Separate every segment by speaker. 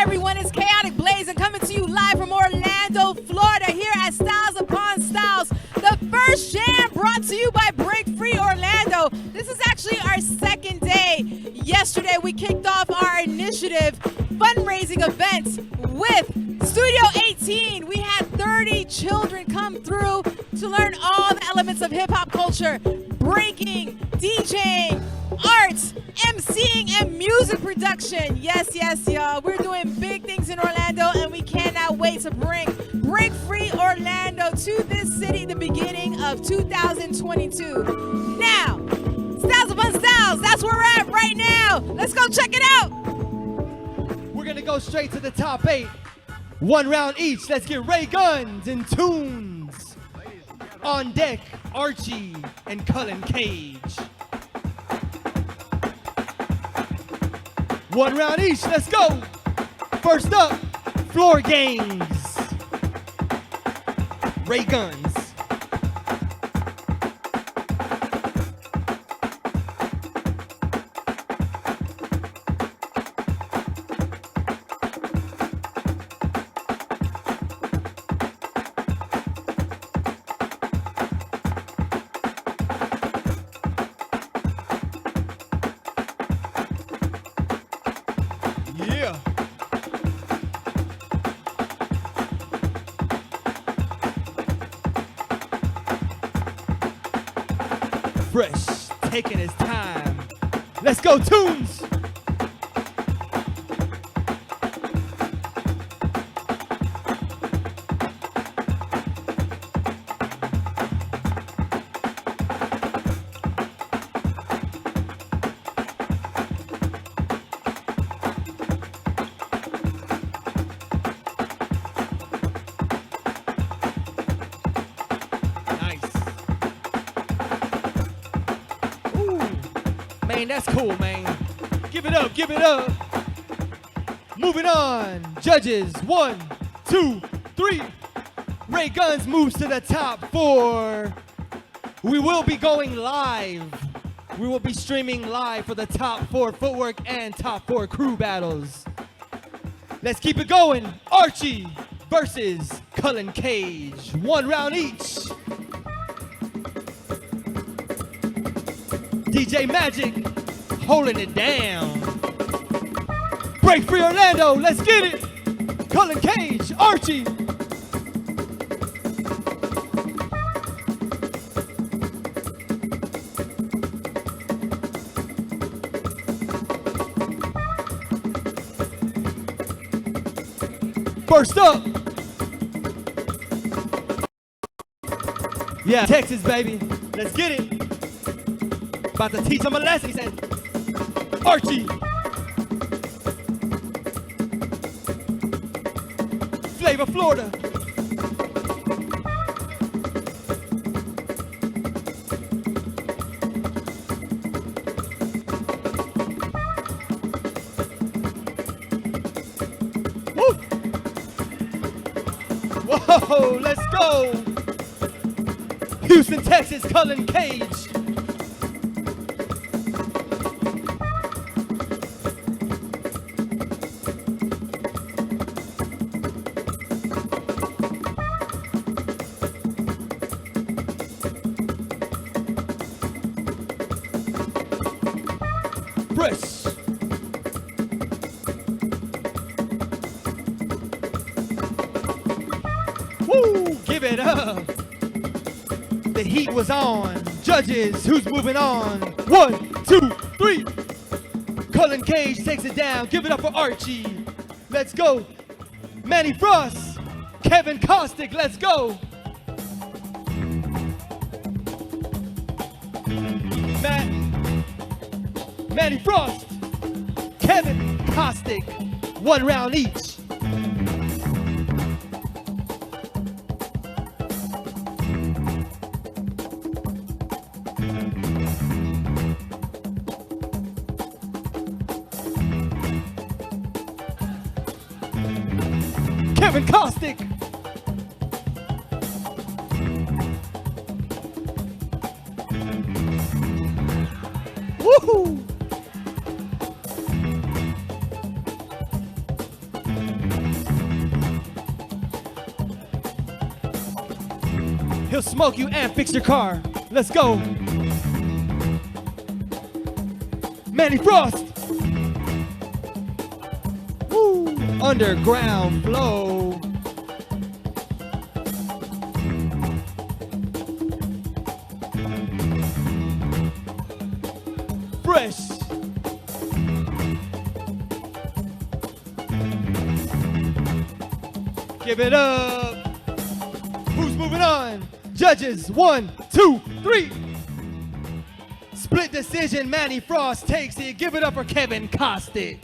Speaker 1: everyone? It's Chaotic Blaze and coming to you live from Orlando, Florida, here at Styles Upon Styles, the first jam brought to you by Break Free Orlando. This is actually our second day. Yesterday, we kicked off our initiative fundraising event with Studio 18. We had 30 children come through to learn all the elements of hip-hop culture, breaking, DJing, art, emceeing, and music production. Yes, y'all. We're doing big things in Orlando, and we cannot wait to bring Break Free Orlando to this city the beginning of 2022. Now, Styles Upon Styles, that's where we're at right now. Let's go check it out.
Speaker 2: We're going to go straight to the top 8. One round each. Let's get ray guns and tunes. On deck, Archie and Cullen Cage. One round each, let's go. First up, floor games. Ray guns. Yeah. Fresh, taking his time. Let's go, tunes. Man, that's cool, man. Give it up, give it up. Moving on. Judges, 1, 2, 3. Ray Guns moves to the top 4. We will be going live. We will be streaming live for the top 4 footwork and top 4 crew battles. Let's keep it going. Archie versus Cullen Cage. 1 round each. DJ Magic holding it down. Break Free Orlando, let's get it. Cullen Cage, Archie. First up. Yeah, Texas, baby. Let's get it. About to teach him a lesson, he said. Archie. Flavor, Florida. Woo. Whoa, let's go. Houston, Texas, Cullen Cage. Fresh. Woo, give it up. The heat was on. Judges, who's moving on? 1, 2, 3. Cullen Cage takes it down. Give it up for Archie. Let's go. Manny Frost, Kevin Kostick, let's go. Manny Frost, Kevin Kostick, 1 round each. Kevin Kostick. Woohoo! smoke you and fix your car. Let's go. Manny Frost. Woo. Underground flow. Fresh. Give it up. Who's moving on? Judges, 1, 2, 3. Split decision, Manny Frost takes it. Give it up for Kevin Costed.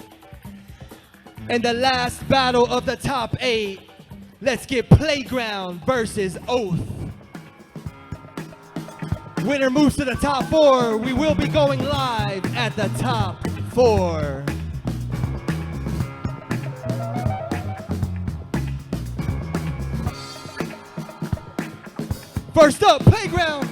Speaker 2: And the last battle of the top 8. Let's get Playground versus Oath. Winner moves to the top 4. We will be going live at the top 4. First up, Playground.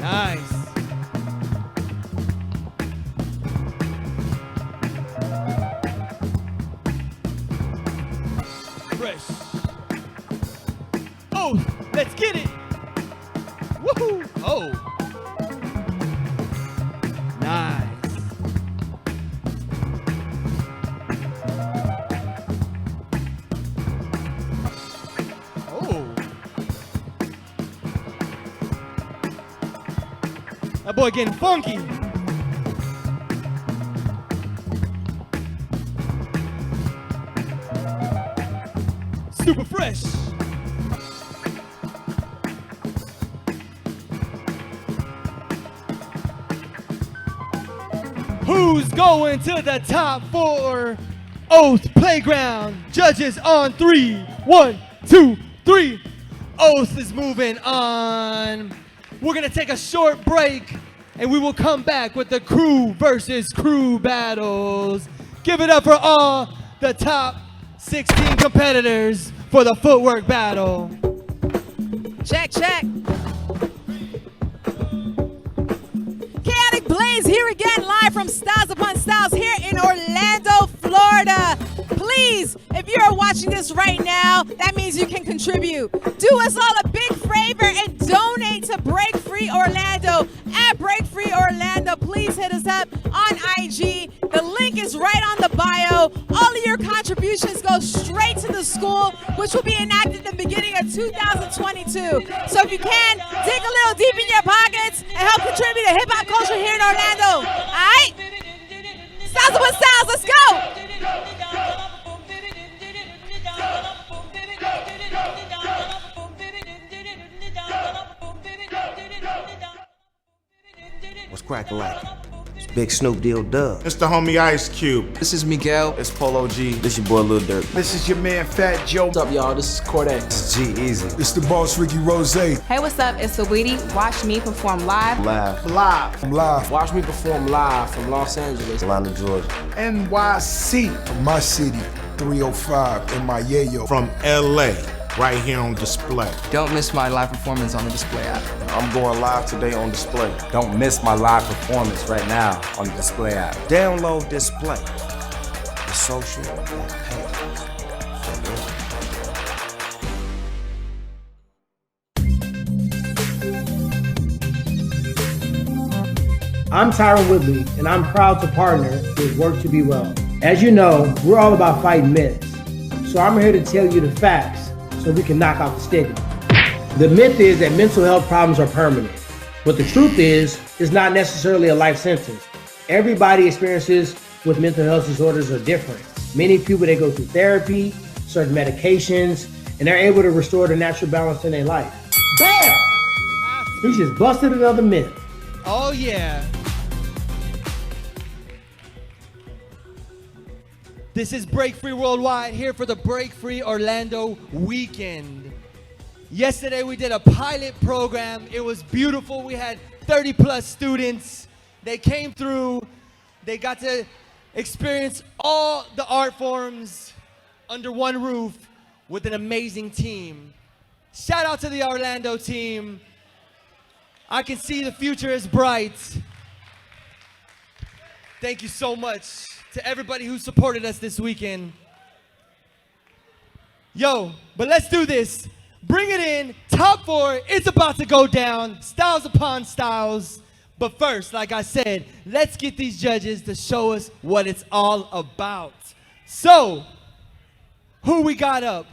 Speaker 2: Nice. Fresh. Oh, let's get it. Woohoo. Oh. Nice. Oh. That boy getting funky. Super fresh. Who's going to the top 4? Oath Playground. Judges on 3. 1, 2, 3. Oath is moving on. We're gonna take a short break and we will come back with the crew versus crew battles. Give it up for all the top 16 competitors for the footwork battle.
Speaker 1: Check, check. Chaotic Blaze here again, live from Styles Upon Styles here in Orlando, Florida. Please, if you are watching this right now, that means you can contribute. Do us all a big favor and donate to Break Free Orlando at Break Free Orlando. Please hit us up on IG. The link is right on the bio. All of your contributions go straight to the school, which will be enacted at the beginning of 2022. So if you can, dig a little deep in your pockets and help contribute to hip hop culture here in Orlando. All right? Styles Upon Styles, let's go.
Speaker 3: What's crackin' like? It's Big Snoop Deal Dub.
Speaker 4: It's the homie Ice Cube.
Speaker 5: This is Miguel.
Speaker 4: It's Polo G.
Speaker 3: This your boy Lil Durk.
Speaker 6: This is your man Fat Joe.
Speaker 5: What's up, y'all? This is Corday.
Speaker 3: This is G-Eazy.
Speaker 6: It's the boss Ricky Rose.
Speaker 7: Hey, what's up? It's Saweetie. Watch me perform live.
Speaker 6: I'm live.
Speaker 5: Watch me perform live from Los Angeles.
Speaker 3: Atlanta, Georgia.
Speaker 6: NYC. From my city, 305 in my yayo.
Speaker 4: From LA, right here on display.
Speaker 5: Don't miss my live performance on the display app.
Speaker 3: I'm going live today on display.
Speaker 8: Don't miss my live performance right now on the display app.
Speaker 3: Download display. The social page.
Speaker 9: I'm Tyron Woodley, and I'm proud to partner with Work to Be Well. As you know, we're all about fighting myths. So I'm here to tell you the facts so we can knock out the stigma. The myth is that mental health problems are permanent. But the truth is, it's not necessarily a life sentence. Everybody experiences with mental health disorders are different. Many people, they go through therapy, certain medications, and they're able to restore the natural balance in their life. Bam! He just busted another myth.
Speaker 2: Oh yeah. This is Break Free Worldwide here for the Break Free Orlando weekend. Yesterday we did a pilot program. It was beautiful. We had 30 plus students. They came through. They got to experience all the art forms. under one roof with an amazing team. Shout out to the Orlando team. I can see the future is bright. Thank you so much to everybody who supported us this weekend. Yo, but let's do this. Bring it in, top 4, it's about to go down, styles upon styles. But first, like I said, let's get these judges to show us what it's all about. So, who we got up?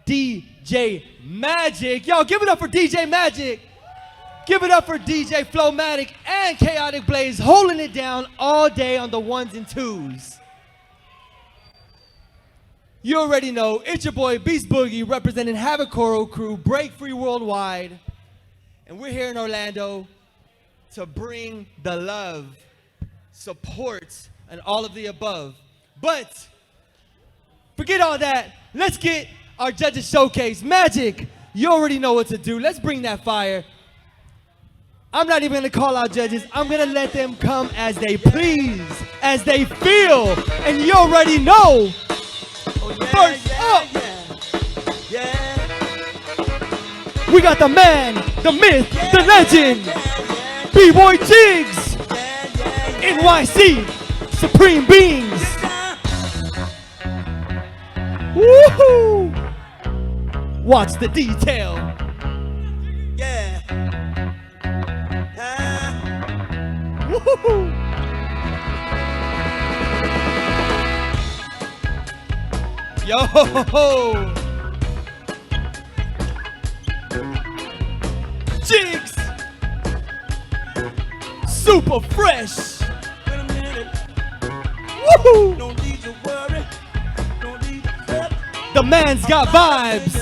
Speaker 2: DJ Magic. Yo, give it up for DJ Magic. Give it up for DJ Flowmatic and Chaotic Blaze holding it down all day on the 1s and 2s. You already know, it's your boy Beast Boogie representing Havoc Choral Crew, Break Free Worldwide. And we're here in Orlando to bring the love, support, and all of the above. But forget all that. Let's get our judges showcase. Magic, you already know what to do. Let's bring that fire. I'm not even gonna call out judges. I'm gonna let them come as they please, as they feel. And you already know. First up, we got the man, the myth, the legend, B-Boy Jigs, NYC, Supreme Beings. Woohoo! Watch the detail. Woohoo! Yo! Jigs! Super fresh! Woohoo! The man's got vibes!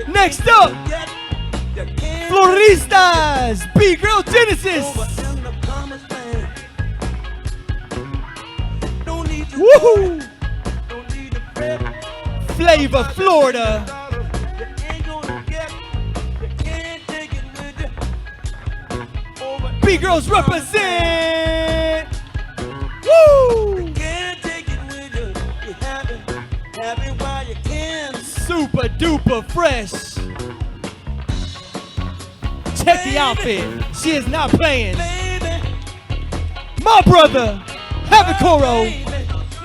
Speaker 2: Next up! Floristas! B-Girl Genesis! Woohoo! Flavor Florida. B-Girls represent. Woo! Super duper fresh. Check the outfit. She is not playing. My brother, Havoc Choral,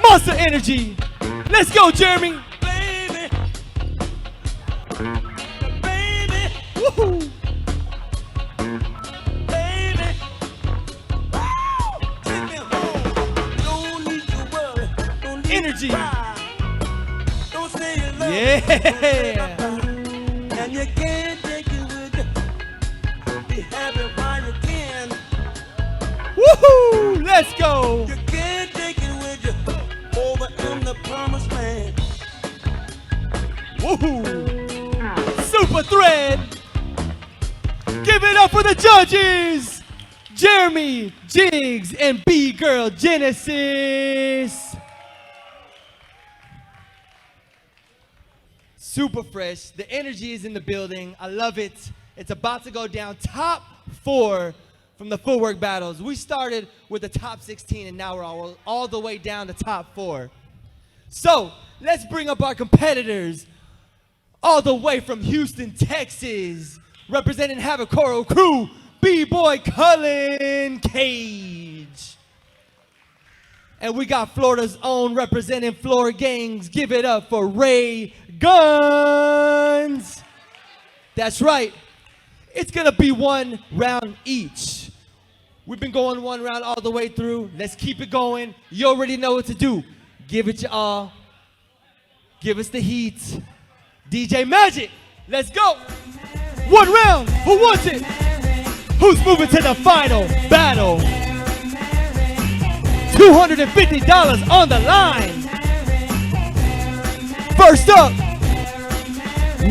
Speaker 2: Monster Energy. Let's go, Jeremy. Woohoo! Energy. Yeah.
Speaker 10: And you can't take it with you. Be happy while you can.
Speaker 2: Woohoo! Let's go.
Speaker 10: You can't take it with you. Over in the promised land.
Speaker 2: Woohoo! Super Thread. Give it up for the judges, Jeremy, Jigs, and B-Girl Genesis. Super fresh. The energy is in the building. I love it. It's about to go down. Top 4 from the Footwork battles. We started with the top 16, and now we're all the way down to top 4. So let's bring up our competitors all the way from Houston, Texas, representing Havoc Choral Crew, B-Boy Cullen Cage. And we got Florida's own representing Floor Gangs. Give it up for Ray Guns. That's right. It's gonna be 1 round each. We've been going 1 round all the way through. Let's keep it going. You already know what to do. Give it your all. Give us the heat. DJ Magic, let's go. 1 round. Who wants it? Who's moving to the final battle? $250 on the line. First up,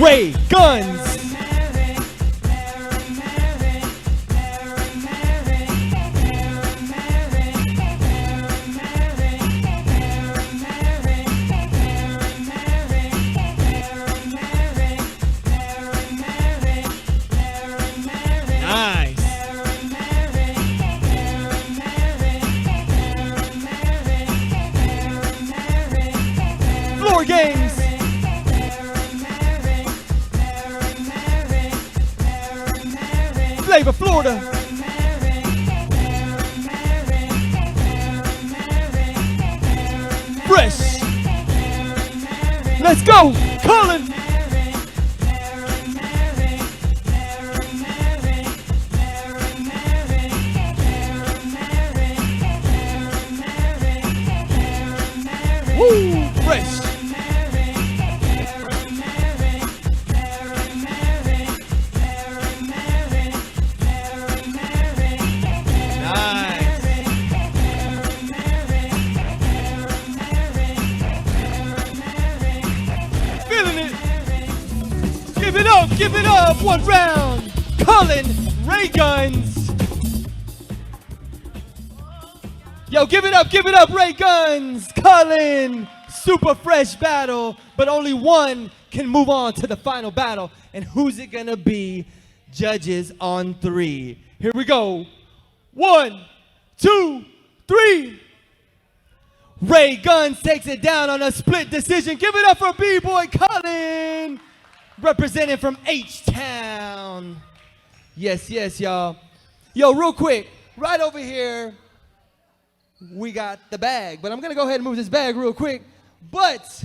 Speaker 2: Ray Guns. Nice. games. Flavor Florida. Fresh. Let's go, Colin. Woo, fresh. Give it up, 1 round. Colin, Ray Guns. Yo, give it up, Ray Guns. Colin, super fresh battle, but only one can move on to the final battle. And who's it gonna be? Judges on 3. Here we go. 1, 2, 3. Ray Guns takes it down on a split decision. Give it up for B-Boy Colin. Representing from H-Town. Yes, y'all. Yo, real quick, right over here, we got the bag. But I'm going to go ahead and move this bag real quick. But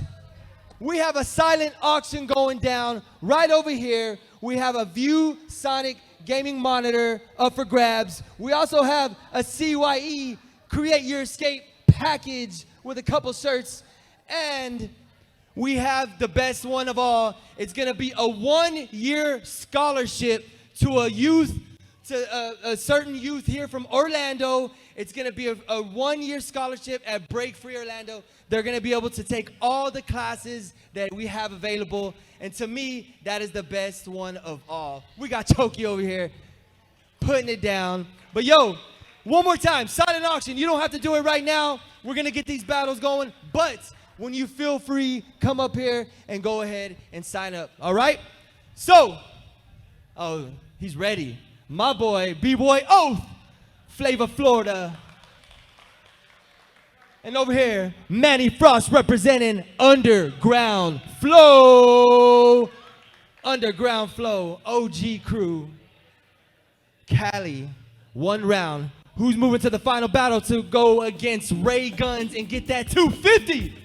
Speaker 2: we have a silent auction going down right over here. We have a View Sonic gaming monitor up for grabs. We also have a CYE Create Your Escape package with a couple shirts. And we have the best one of all. It's gonna be a 1-year scholarship to a certain youth here from Orlando. It's gonna be a 1-year scholarship at Break Free Orlando. They're gonna be able to take all the classes that we have available. And to me, that is the best one of all. We got Choki over here putting it down. But yo, one more time, silent auction. You don't have to do it right now. We're gonna get these battles going, but when you feel free, come up here and go ahead and sign up, all right? So, oh, he's ready. My boy, B-Boy Oath, Flavor Florida. And over here, Manny Frost representing Underground Flow. Underground Flow, OG crew. Cali, 1 round. Who's moving to the final battle to go against Ray Guns and get that 250?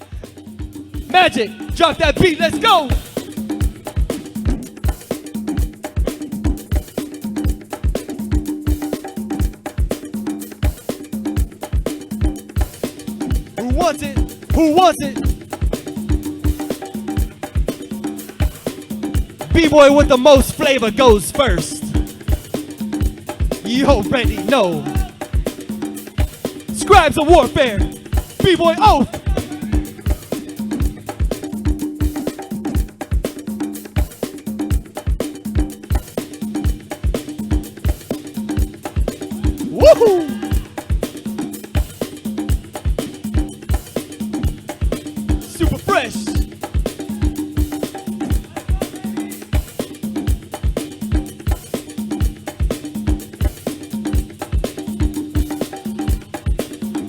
Speaker 2: Magic, drop that beat, let's go! Who wants it? Who wants it? B-Boy with the most flavor goes first. You already know. Scribes of Warfare, B-Boy Oath. Woohoo! Super fresh.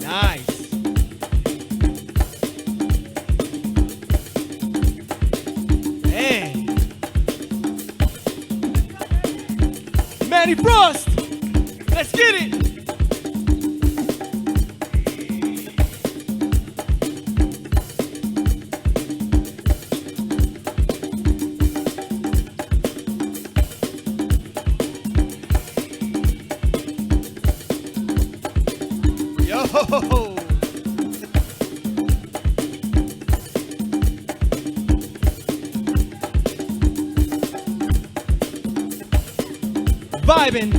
Speaker 2: Nice. Man. Manny Frost. Let's get it. Yo! Vibing.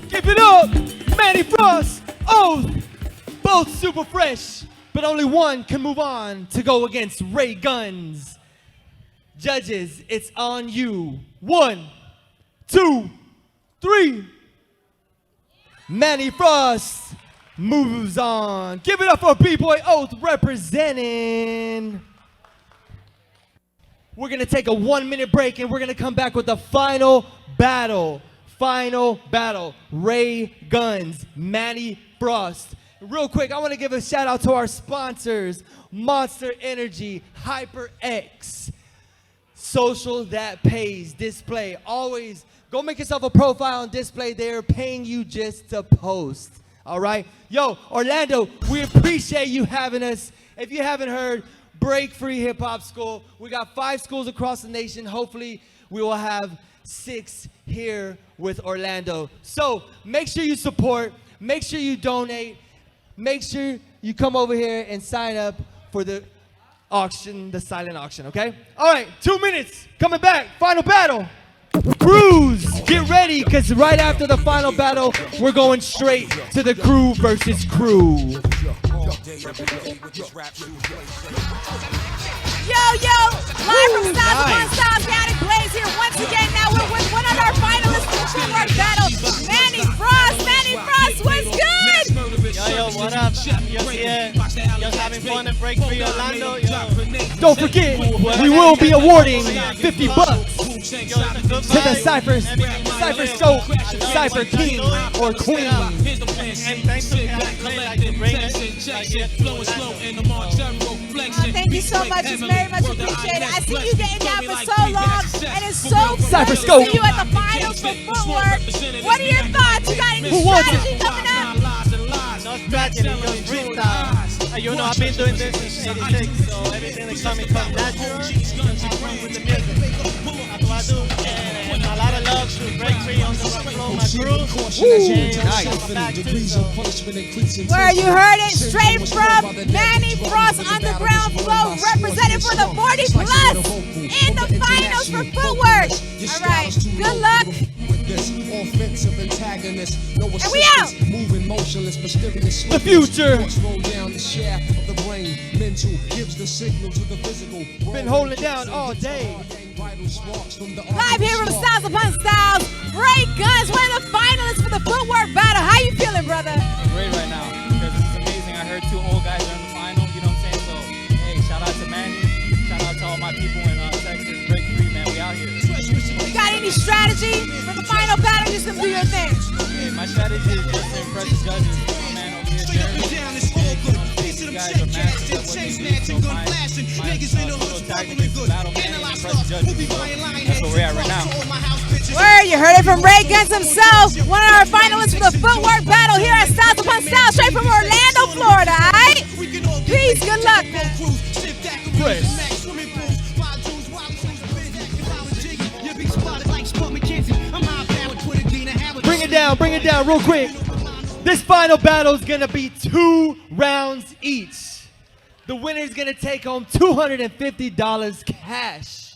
Speaker 2: Give it up, Manny Frost, Oath. Both super fresh, but only one can move on to go against Ray Guns. Judges, it's on you. 1, 2, 3. Manny Frost moves on. Give it up for B-Boy Oath representing. We're going to take a 1-minute break and we're going to come back with the final battle final battle. Ray Guns, Manny Frost. Real quick, I want to give a shout out to our sponsors, Monster Energy, HyperX, Social That Pays, Display. Always go make yourself a profile on Display. They're paying you just to post. All right? Yo, Orlando, we appreciate you having us. If you haven't heard, Break Free Hip Hop School. We got 5 schools across the nation. Hopefully, we will have 6 here with Orlando. So make sure you support. Make sure you donate. Make sure you come over here and sign up for the auction, the silent auction, okay? All right, 2 minutes. Coming back. Final battle. Crews, get ready, because right after the final battle, we're going straight to the crew versus crew.
Speaker 1: Yo, live from Styles Upon Styles, Chaotic Blaze here once again. Now we're with one of our finalists for the Footwork battle, Manny Frost. Manny Frost, what's good?
Speaker 11: Yo, what up? Just having fun at Break Free Orlando.
Speaker 2: Don't forget, we will be awarding $50 to the Cypher Soap, Cypher King or Queen.
Speaker 1: Thank you so much. It's very much appreciated. I see you getting down for so long, and it's so fun to see you at the finals for Footwork. What are your thoughts? You got any strategy coming up?
Speaker 11: No strategy, just freestyle. You know, I've been doing this since '86, so everything that comes natural. With the music. That's what I do. And a lot of love to Break Free on the floor, my crew. Nice.
Speaker 1: Where you heard it straight from Manny Frost Underground Flow, represented for the 40 plus in the finals for Footwork. All right, good luck. And we out.
Speaker 2: The future. Been holding it down all day.
Speaker 1: Live here from Styles Upon Styles, Ray Guns, one of the finalists for the Footwork battle. How you feeling, brother?
Speaker 11: Great right now, because it's amazing. I heard 2 old guys are in the final, you know what I'm saying? So, hey, shout out to Manny, shout out to all my people in Texas. Break Free, man, we out here.
Speaker 1: You got any strategy for the final battle? Just gonna do your thing.
Speaker 11: Hey, my strategy is just to impress the judges. My man over here, Jeremy. You guys are masters at what they do, so my little tactic is to battle Manny and impress the judges. So that's where we're at right now.
Speaker 1: Where you heard it from Ray Guns himself, one of our finalists for the Footwork battle here at Styles Upon Styles, straight from Orlando, Florida. All right? Peace, good luck, man.
Speaker 2: Bring it down real quick. This final battle is gonna be 2 rounds each. The winner is gonna take home $250 cash.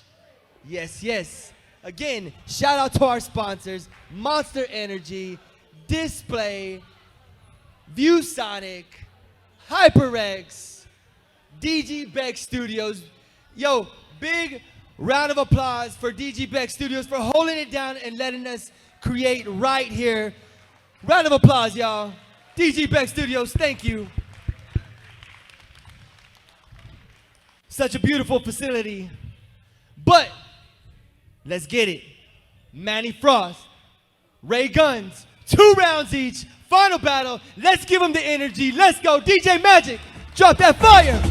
Speaker 2: Yes. Again, shout out to our sponsors, Monster Energy, Display, ViewSonic, HyperX, DG Beck Studios. Yo, big round of applause for DG Beck Studios for holding it down and letting us create right here. Round of applause, y'all. DG Beck Studios, thank you. Such a beautiful facility. But let's get it. Manny Frost, Ray Guns, 2 rounds each. Final battle. Let's give them the energy. Let's go. DJ Magic, drop that fire.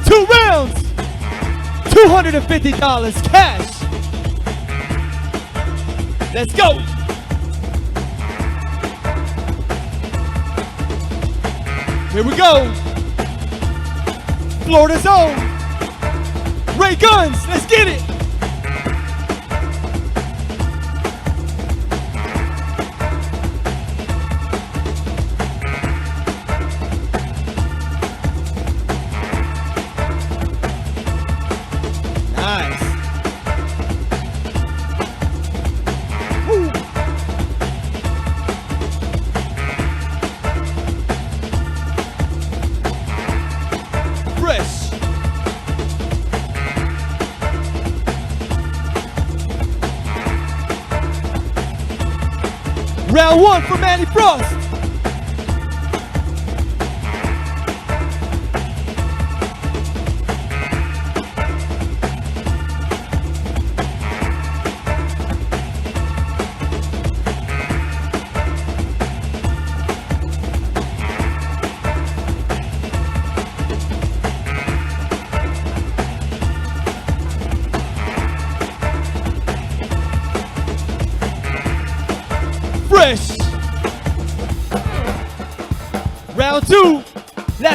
Speaker 2: 2 rounds. $250 cash. Let's go. Here we go. Florida's own Ray Guns. Let's get it. Nice. Woo. Fresh. Round 1 for Manny Frost.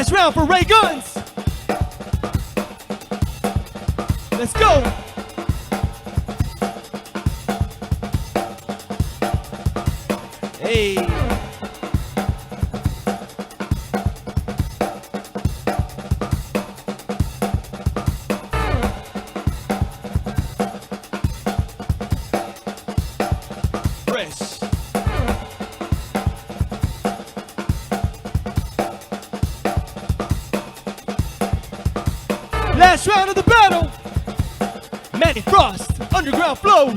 Speaker 2: Last round for Ray Guns. Let's go. Hey. Fresh. Last round of the battle. Manny Frost, Underground Flow.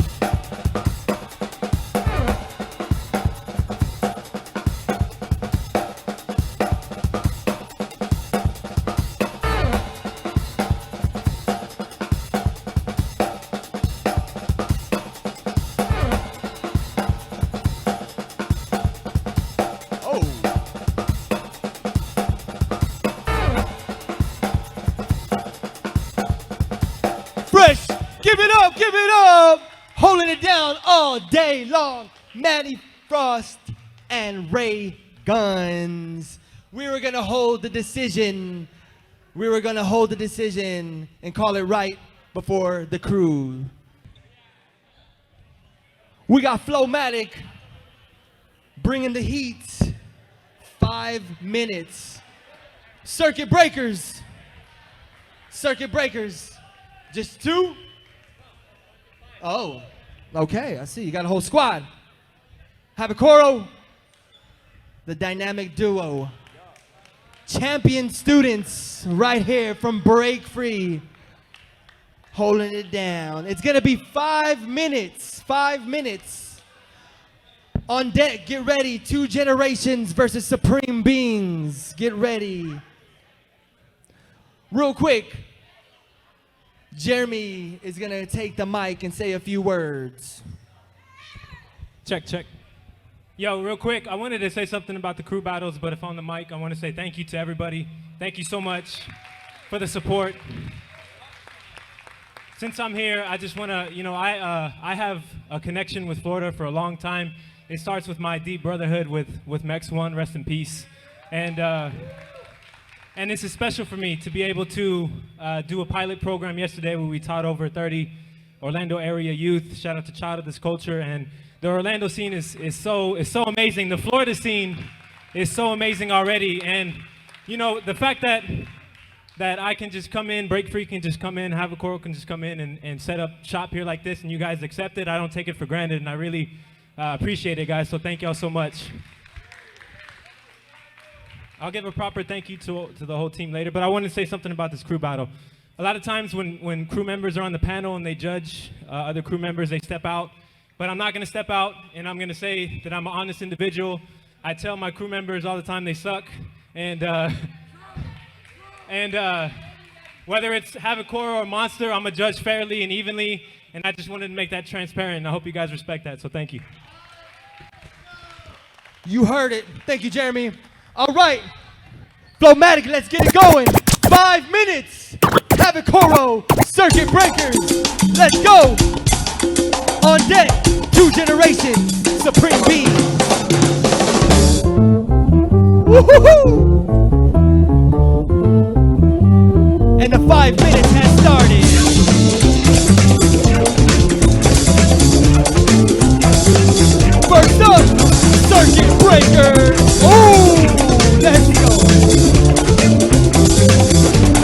Speaker 2: Fresh, give it up, holding it down all day long. Manny Frost and Ray Guns. We were gonna hold the decision. And call it right before the crew. We got Flowmatic bringing the heat. 5 minutes. Circuit Breakers. Just 2? Oh, okay, I see. You got a whole squad. Havakoro, the dynamic duo. Champion students right here from Break Free. Holding it down. It's gonna be 5 minutes. 5 minutes. On deck, get ready. 2 Generations versus Supreme Beings. Get ready. Real quick, Jeremy is gonna take the mic and say a few words.
Speaker 12: Check. Yo, real quick, I wanted to say something about the crew battles, but if on the mic, I want to say thank you to everybody. Thank you so much for the support. Since I'm here, I just want to, I have a connection with Florida for a long time. It starts with my deep brotherhood with Mex One, rest in peace. And this is special for me to be able to do a pilot program yesterday where we taught over 30 Orlando area youth. Shout out to Child of This Culture. And the Orlando scene is so amazing. The Florida scene is so amazing already. And the fact that I can just come in, Break Free can just come in, Havakoro can just come in and set up shop here like this, and you guys accept it. I don't take it for granted, and I really appreciate it, guys. So thank y'all so much. I'll give a proper thank you to the whole team later, but I want to say something about this crew battle. A lot of times when crew members are on the panel and they judge other crew members, they step out. But I'm not going to step out, and I'm going to say that I'm an honest individual. I tell my crew members all the time they suck, and whether it's Havakoro or Monster, I'm going to judge fairly and evenly, and I just wanted to make that transparent, and I hope you guys respect that, so thank you.
Speaker 2: You heard it. Thank you, Jeremy. All right, Flowmatic, let's get it going. 5 minutes. Havakoro, Circuit Breakers. Let's go. On deck, 2 Generations, Supreme Being. Woo-hoo-hoo! And the 5 minutes has started. First up, Circuit Breakers. Oh, let's go.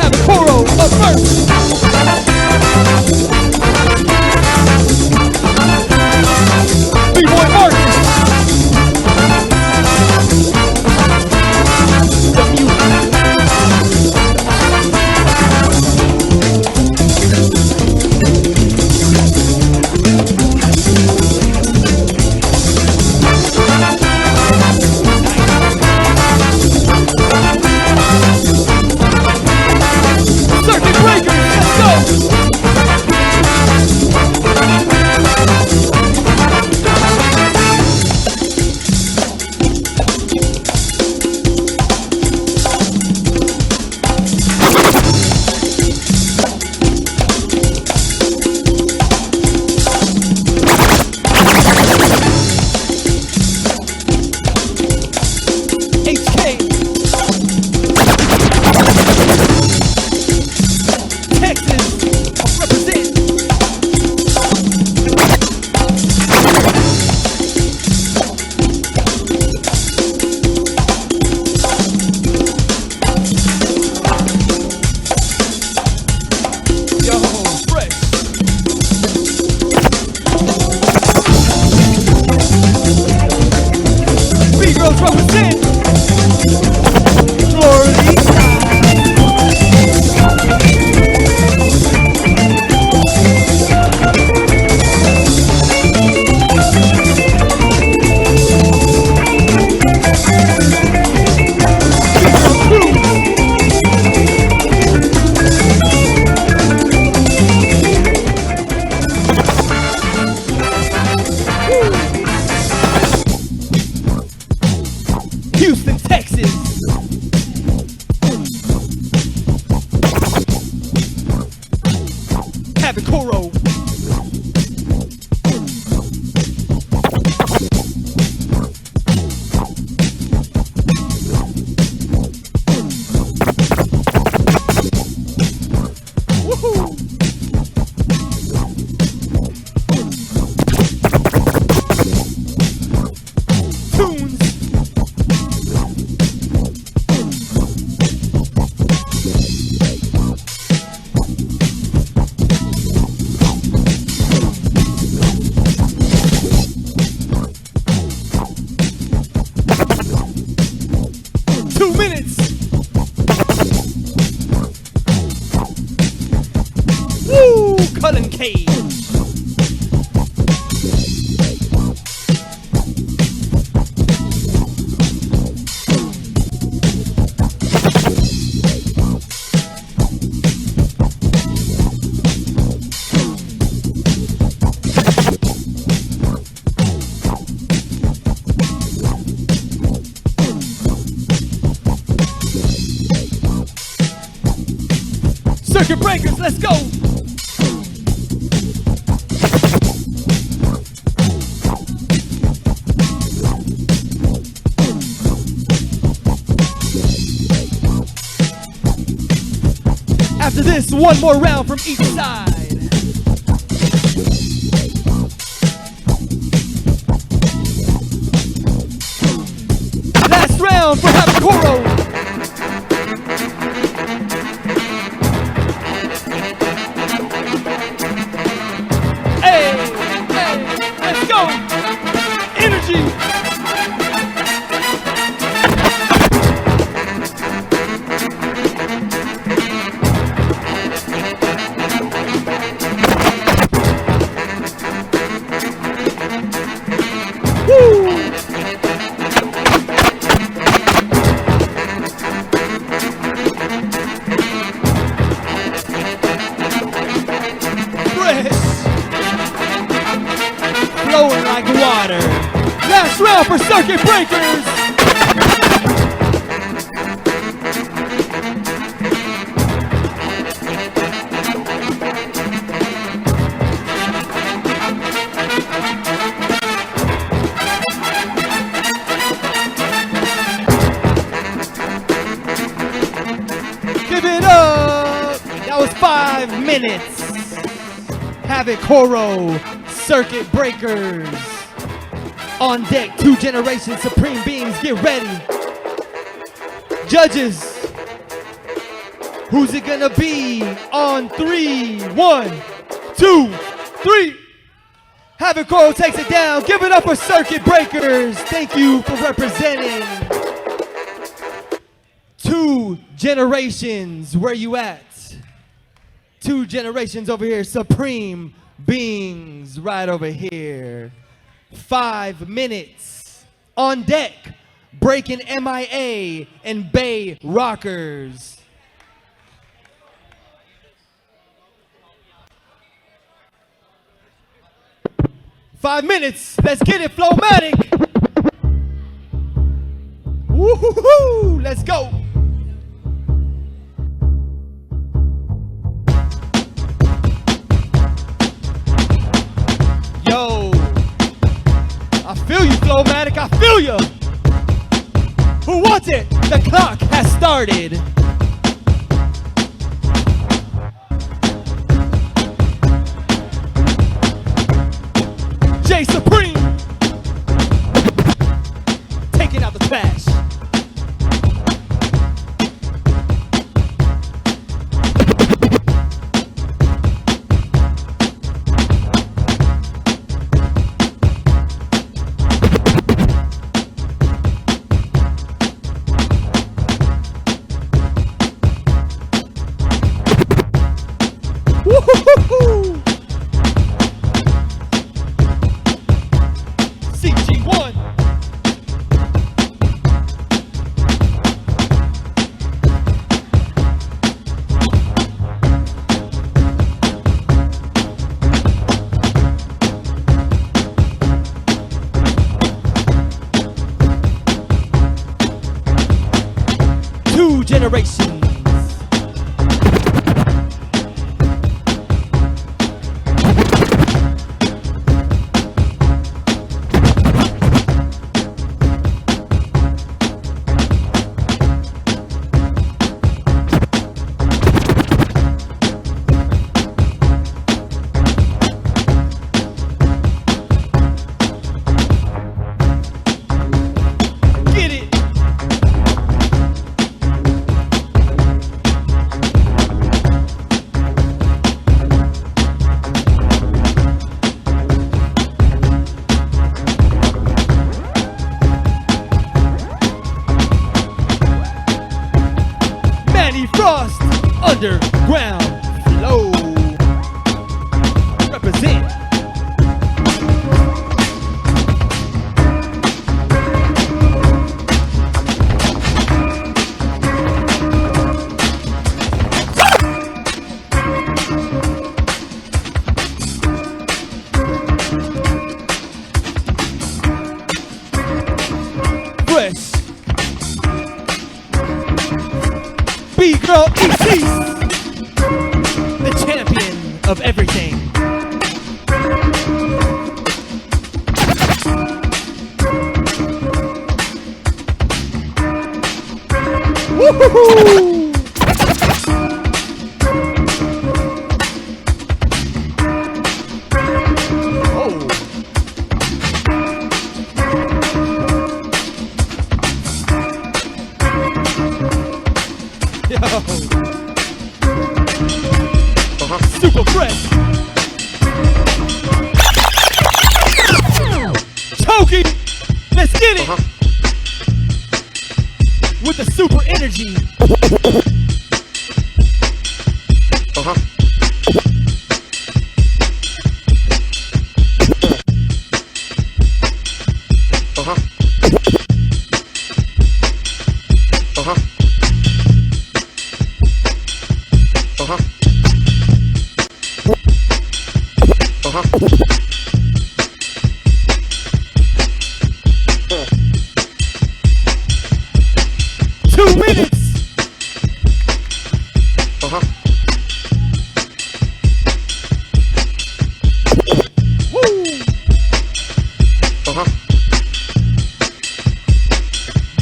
Speaker 2: Havakoro up first. B-Boy Marcus. The music. Havoc Koro. Circuit breakers, let's go! After this, one more round from each side. Last round for Hapikoro. Flowing like water. Last round for circuit breakers. Give it up. That was 5 minutes. Havoc Koro. Circuit breakers. On deck, 2 generations, supreme beings, get ready. Judges, who's it gonna be on 3? 1, 2, 3. Havoc Koro takes it down. Give it up for circuit breakers. Thank you for representing. 2 generations, where you at? 2 generations over here, supreme beings right over here. 5 minutes on deck, breaking MIA and Bay Rockers. Five minutes, let's get it, Flowmatic. Woo-hoo-hoo, let's go. Yo, I feel you, Flowmatic, I feel you. Who wants it? The clock has started. J Supreme, taking out the trash. CG1. Two generations. round. Flow. Represent. Fresh. B-Girl EC. The champion of everything. Woo-hoo-hoo! Super fresh. Choking. Let's get it. With the super energy.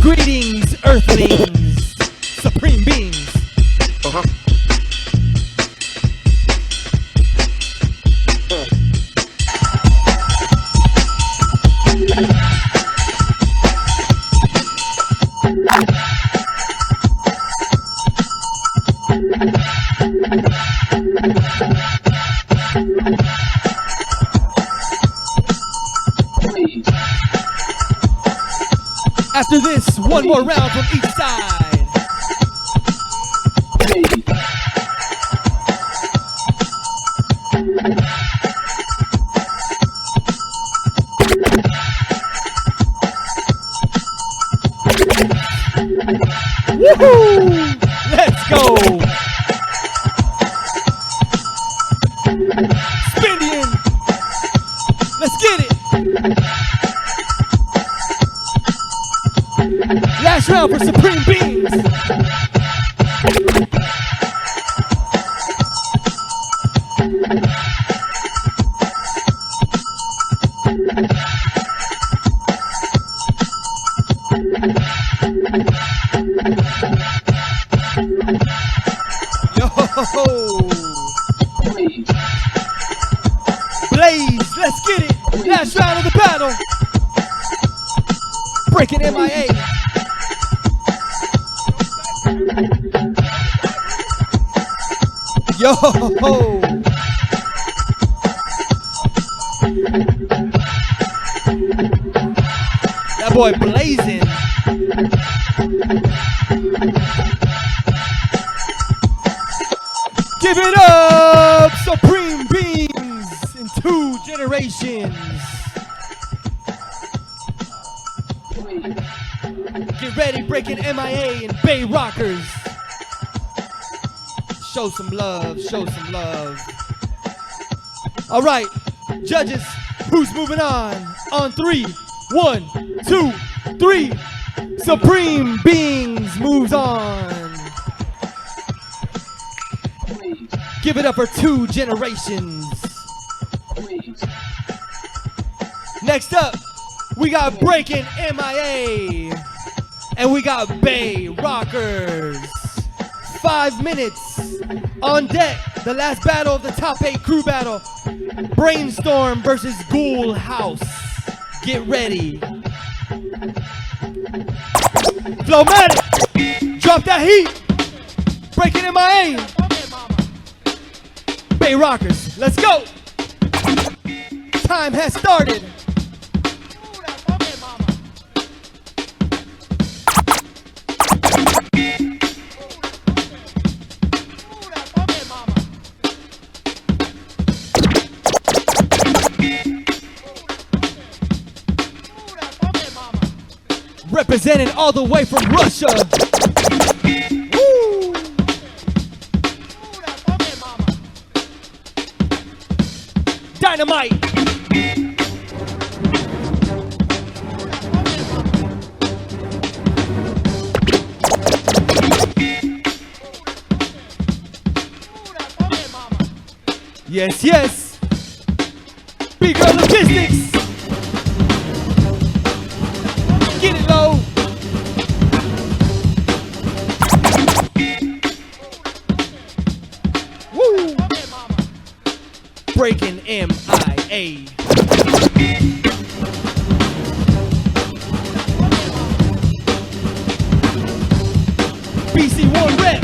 Speaker 2: Greetings, Earthlings, supreme beings. After this, one more round from each side. Woohoo! Let's go! Spinning! Let's get it! Last round for Supreme Beings. Yo! Blaze, let's get it. Last round of the battle. Breaking MIA. Yo! That boy blazing. Give it up, Supreme Beings in 2 generations. Get ready, breaking MIA and Bay Rockers. Show some love, show some love. All right, judges, who's moving on? On 3, 1, 2, 3. Supreme Beings moves on. Give it up for 2 generations. Next up, we got Breaking MIA. And we got Bay Rockers. 5 minutes on deck. The last battle of the top 8 crew battle. Brainstorm versus Ghoul House. Get ready. Flowmatic, drop that heat. Breaking MIA. Bay Rockers, let's go. Time has started. Representing all the way from Russia. Woo! Dynamite. Yes, yes. Big girl logistics. Get it low. Woo. Breaking MIA. BC1 rep.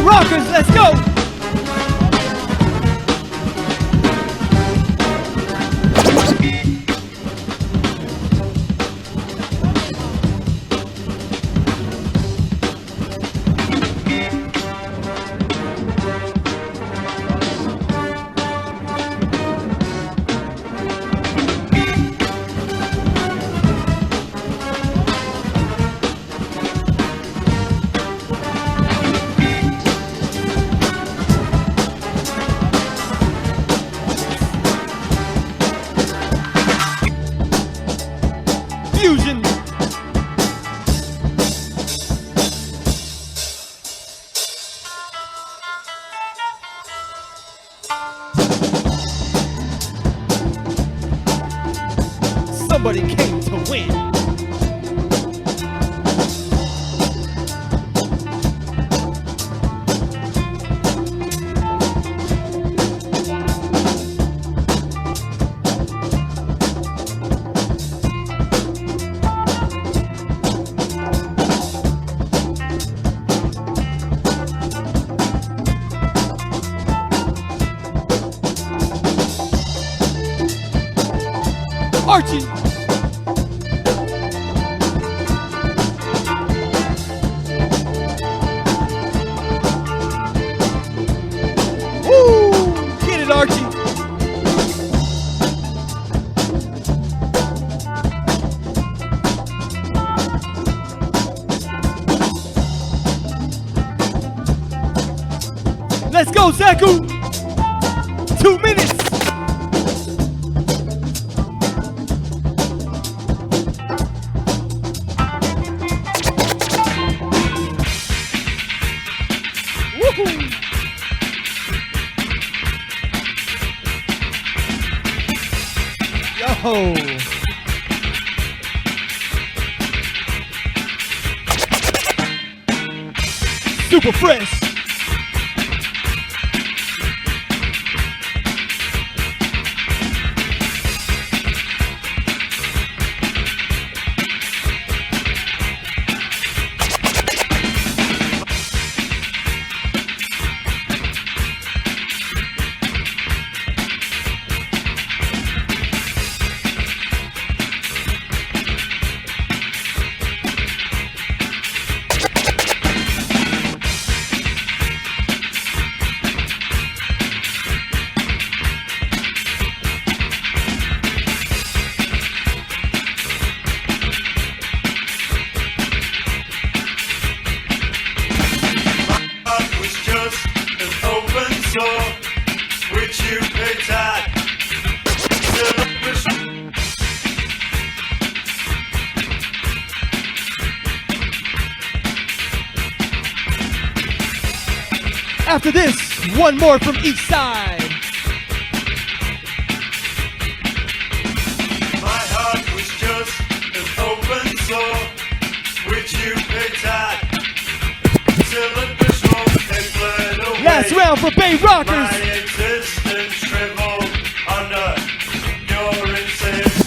Speaker 2: Rockers, let's go! Fusion. Somebody came to win. Archie. Woo! Get it, Archie. Let's go, Zaku. 2 minutes. Yo. Super fresh. After this, one more from each side.
Speaker 10: My heart was just an open sore, which you picked at till it was smoke and bled away.
Speaker 2: Last round for Bay Rockers.
Speaker 10: My existence shriveled under your insistence.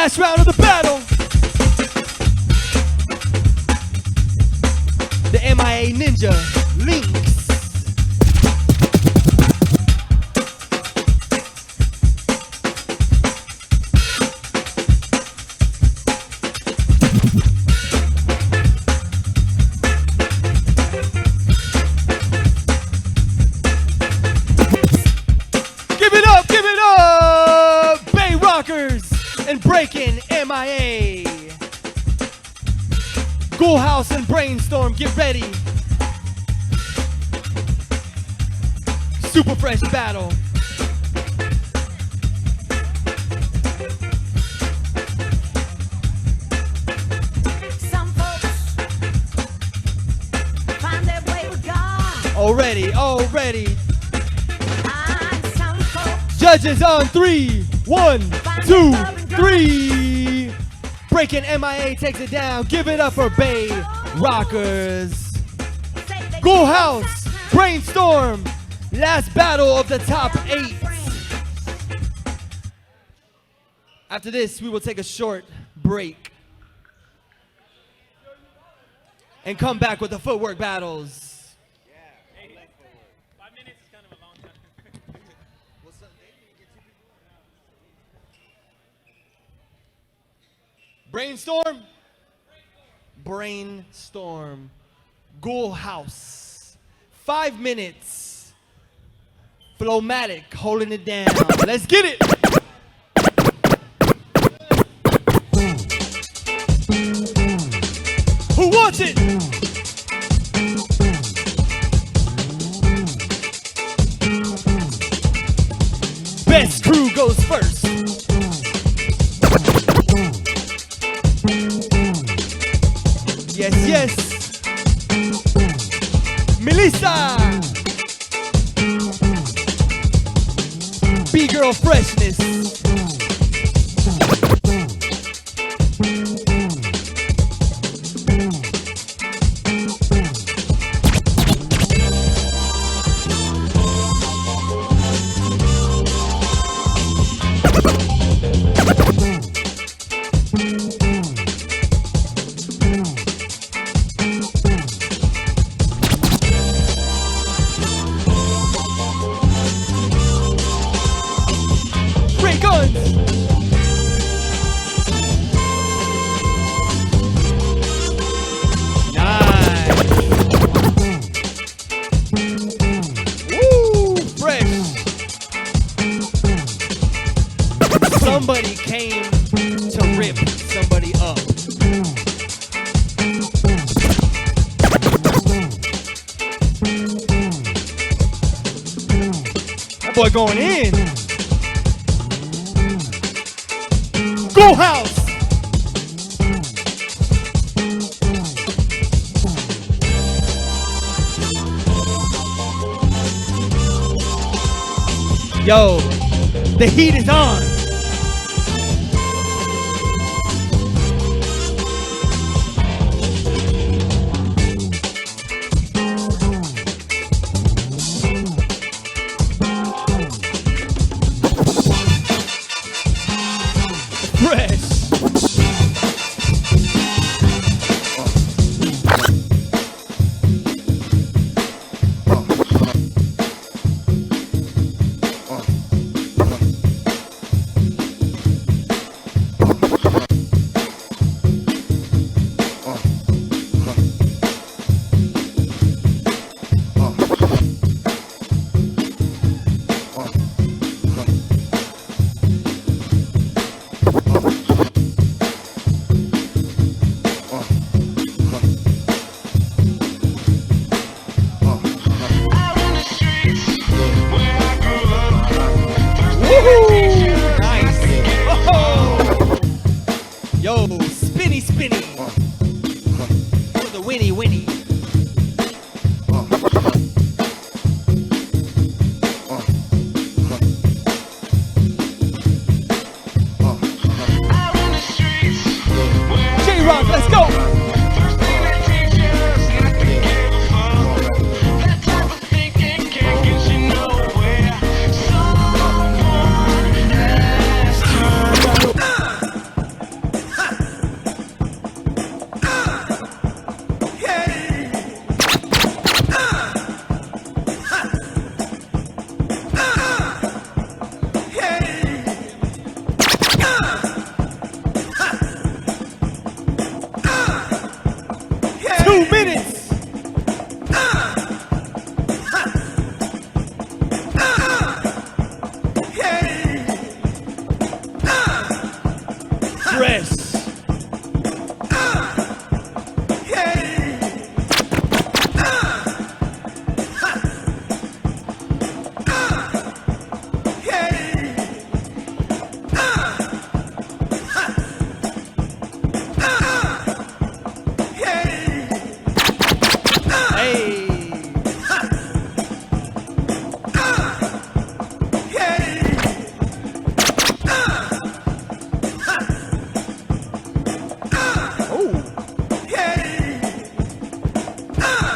Speaker 2: Last round of the battle. The MIA Ninja Lynx. Give it up! Bay Rockers and Breaking MIA. Ghoul House and Brainstorm, get ready. Super fresh battle.
Speaker 13: Some folks find their way with God.
Speaker 2: Already. Judges on 3, 1, 2, 3. Breaking MIA takes it down. Give it up for Bay Rockers. Ghoul House, Brainstorm. Last battle of the top 8. After this, we will take a short break and come back with the footwork battles. Brainstorm. Ghoul House. 5 minutes. Flowmatic holding it down. Let's get it. Who wants it? Best crew goes first. Yes. Melissa. B-girl freshness. Somebody came to rip somebody up. That boy going in. Ghoul House. Yo, the heat is on. Press.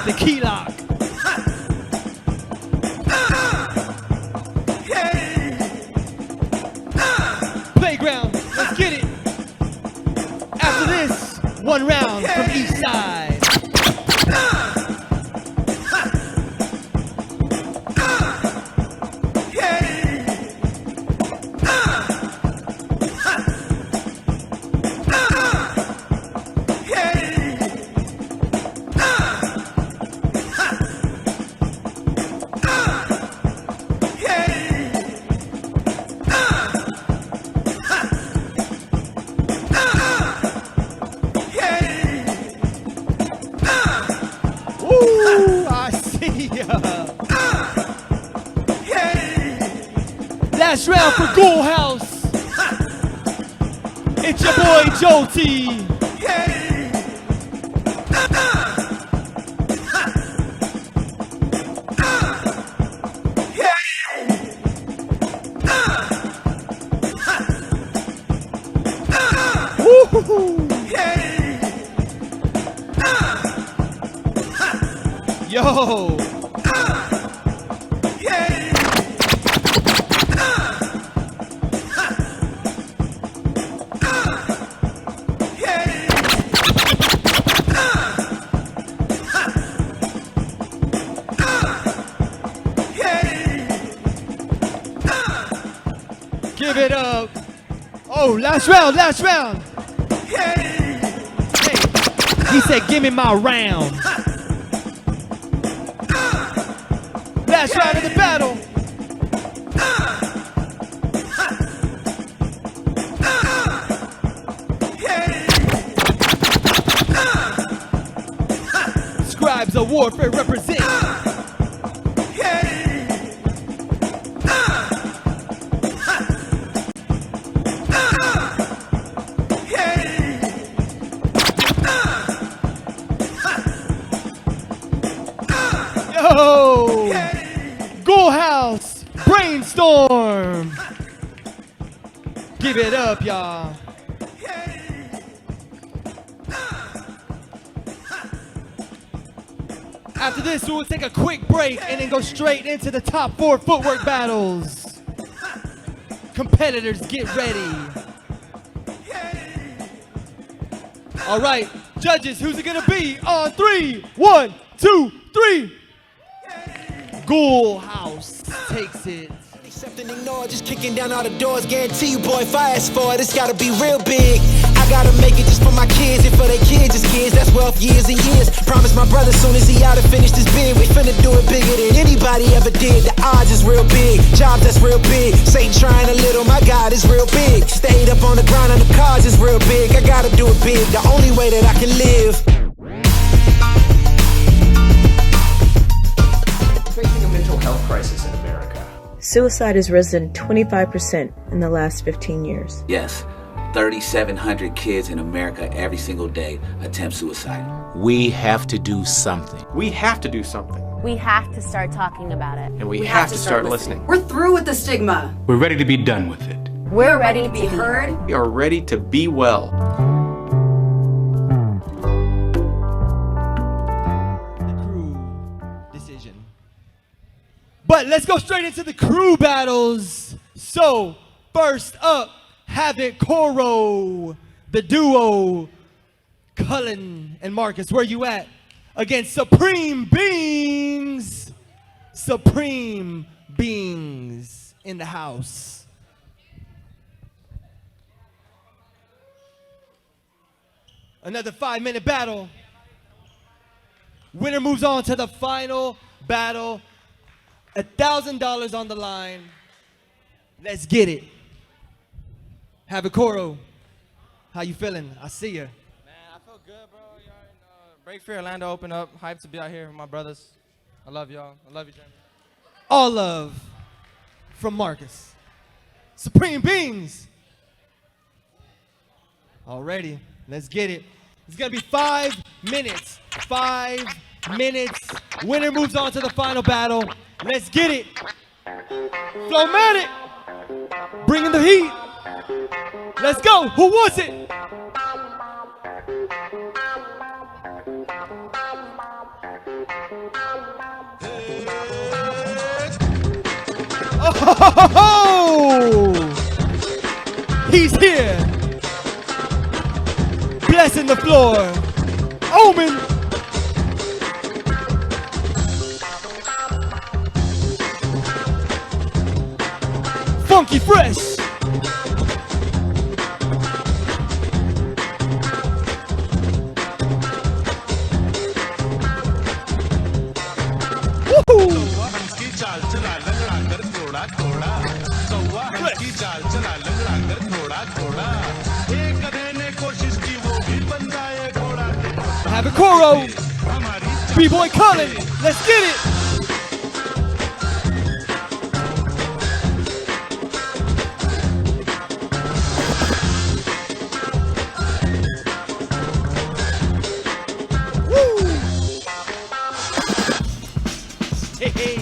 Speaker 2: The key lock. Playground, let's get it. After this, one round from each side. Last round for Ghoul House. It's your boy Joe T. Yo. Give it up. Oh, last round, last round. Hey, he said, give me my round. Last round of the battle. Scribes of warfare represent. Yo! Ghoul House, Brainstorm. Give it up, y'all. After this, we will take a quick break and then go straight into the top 4 footwork battles. Competitors, get ready. All right, judges, who's it gonna be? On 3, 1, 2, 3. Ghoul House takes it.
Speaker 14: Accepting, ignore, just kicking down all the doors. Guarantee you, boy, if I ask for it, it's gotta be real big. I gotta make it just for my kids and for their kids' kids. That's wealth years and years. Promise my brother soon as he out and finish this bid, we finna do it bigger than anybody ever did. The odds is real big, jobs that's real big. Satan trying a little, my God is real big. Stayed up on the grind on the cars is real big. I gotta do it big, the only way that I can live.
Speaker 15: Facing a mental health crisis in America.
Speaker 16: Suicide has risen 25% in the last 15 years.
Speaker 17: Yes, 3,700 kids in America every single day attempt suicide.
Speaker 18: We have to do something.
Speaker 15: We have to do something.
Speaker 19: We have to start talking about it.
Speaker 15: And we have to start listening.
Speaker 20: We're through with the stigma.
Speaker 15: We're ready to be done with it.
Speaker 20: We're ready to be heard.
Speaker 15: We are ready to be well.
Speaker 2: But let's go straight into the crew battles. So, first up, Havoc Coro, the duo, Cullen and Marcus, where you at? Against Supreme Beings. Supreme Beings in the house. Another 5-minute battle. Winner moves on to the final battle. $1,000 on the line. Let's get it. Have a Coro. How you feeling? I see you.
Speaker 5: Man, I feel good, bro. Break Free Orlando open up. Hyped to be out here with my brothers. I love y'all. I love you, Jeremy.
Speaker 2: All love from Marcus. Supreme Beans. Alrighty, let's get it. It's gonna be 5 minutes. 5 minutes. Winner moves on to the final battle. Let's get it. Flowmatic. Bringing the heat. Let's go. Who was it? Oh, he's here. Blessing the floor. Omen. Funky Fresh. Woohoo! Have a Coro. B-Boy Cullen. Let's get it. Woo! Hey, hey.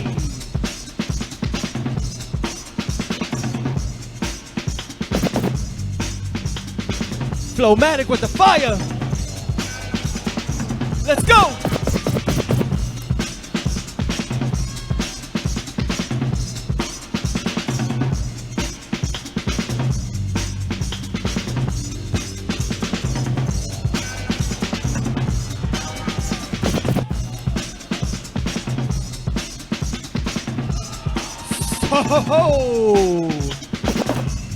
Speaker 2: Flowmatic with the fire. Let's go. Oh,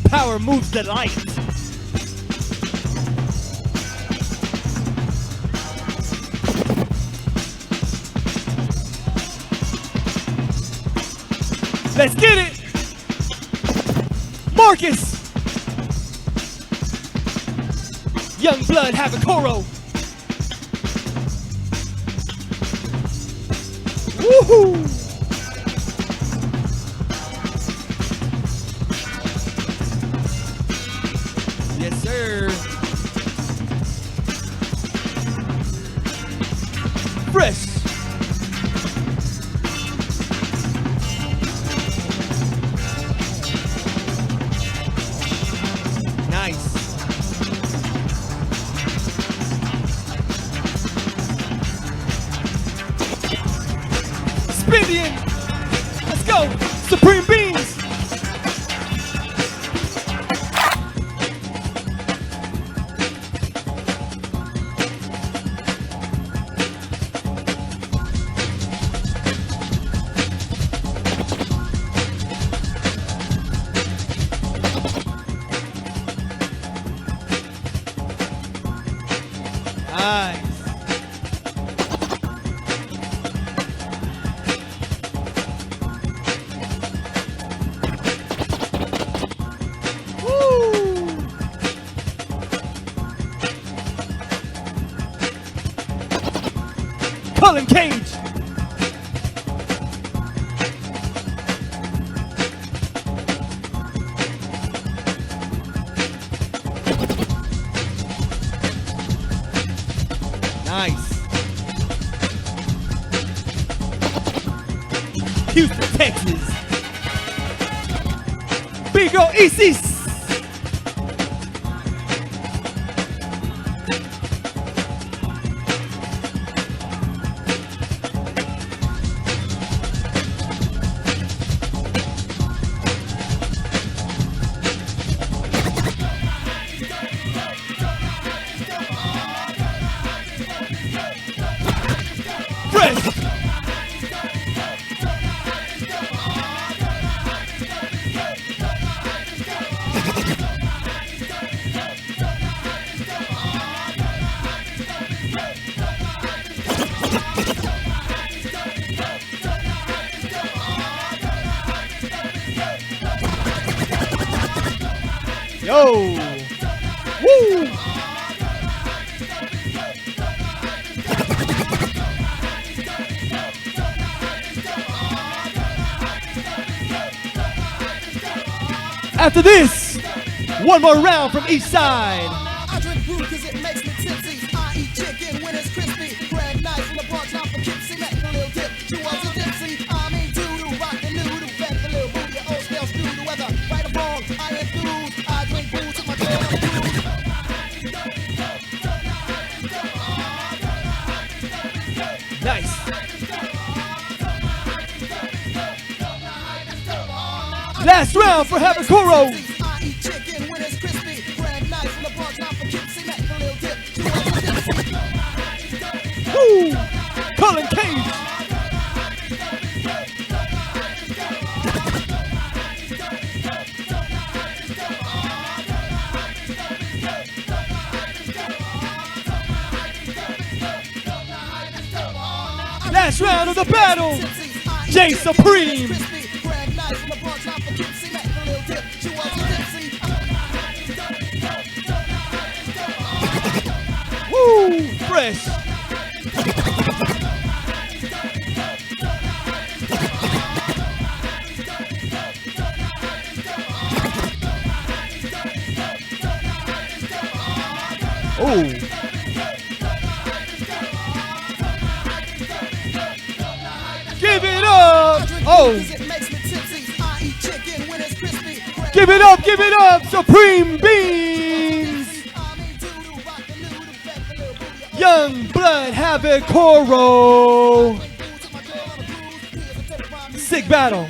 Speaker 2: power moves the light. Let's get it! Marcus! Young Blood, have a Coro. Woohoo! Yes, sir. Fresh. Nice. Spindian. Let's go. Supreme Beans. Nice. Woo. Cullen Cage. Nice. Houston, Texas. Big O Isis. Fresh. Yo. Woo! After this, one more round from each side.
Speaker 14: I drink brew cause it makes me tipsy. I eat chicken when it's crispy. Grab knife from the Bronx, not for Kipsy. Make a little dip, she was a dipsy. I mean doodoo, rockin' noodle. Bet the little booty, old stale stew. The weather, right or wrong, I enthuse. I drink brew to my girl on the cruise.
Speaker 2: Nice. Last round for Habakuro.
Speaker 14: I eat chicken when it's crispy. Grab knife from the Bronx, not for Kipsy. Make a little dip, she was a dipsy.
Speaker 2: Woo! Colin Cage. Last round of the battle. Jay Supreme. Woo! Fresh. Oh. Give it up! Oh! Give it up! Supreme Beans! Young Blood Habakuro! Sick battle.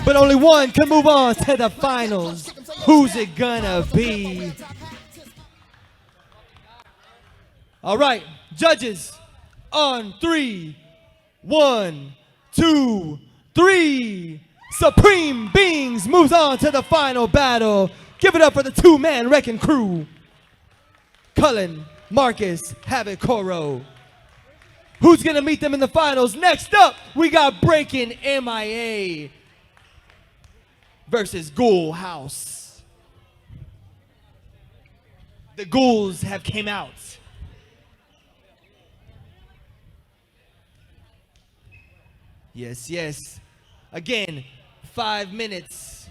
Speaker 2: But only one can move on to the finals. Who's it gonna be? All right, judges, on 3. 1, 2, 3. Supreme Beings moves on to the final battle. Give it up for the two-man wrecking crew. Cullen, Marcus, Habakuro. Who's gonna meet them in the finals? Next up, we got Breaking MIA versus Ghoul House. The Ghouls have came out. Yes, yes. Again, 5 minutes.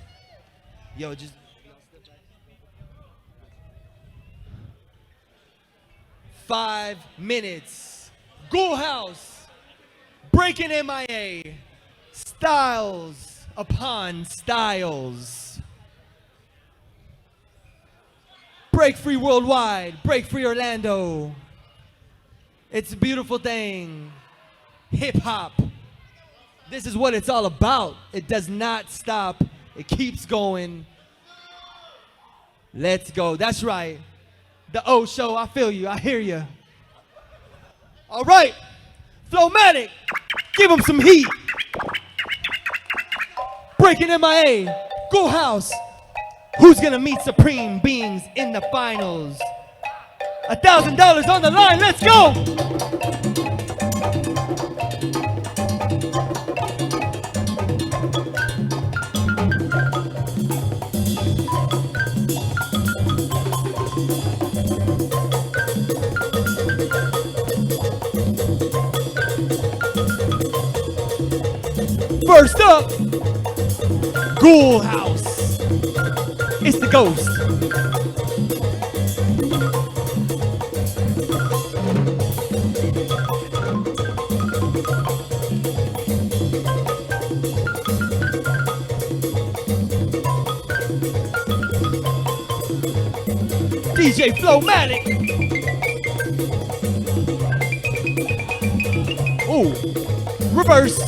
Speaker 2: Yo, just 5 minutes. Ghoul House, Breaking MIA, styles upon styles. Break free worldwide, break free Orlando. It's a beautiful thing. Hip hop. This is what it's all about. It does not stop. It keeps going. Let's go. That's right. The O show. I feel you. I hear you. All right. Flowmatic. Give them some heat. Breaking MIA. Ghoul House. Who's going to meet Supreme Beings in the finals? $1,000 on the line. Let's go. First up, Ghoul House. It's the ghost. DJ Flowmatic. Ooh, reverse.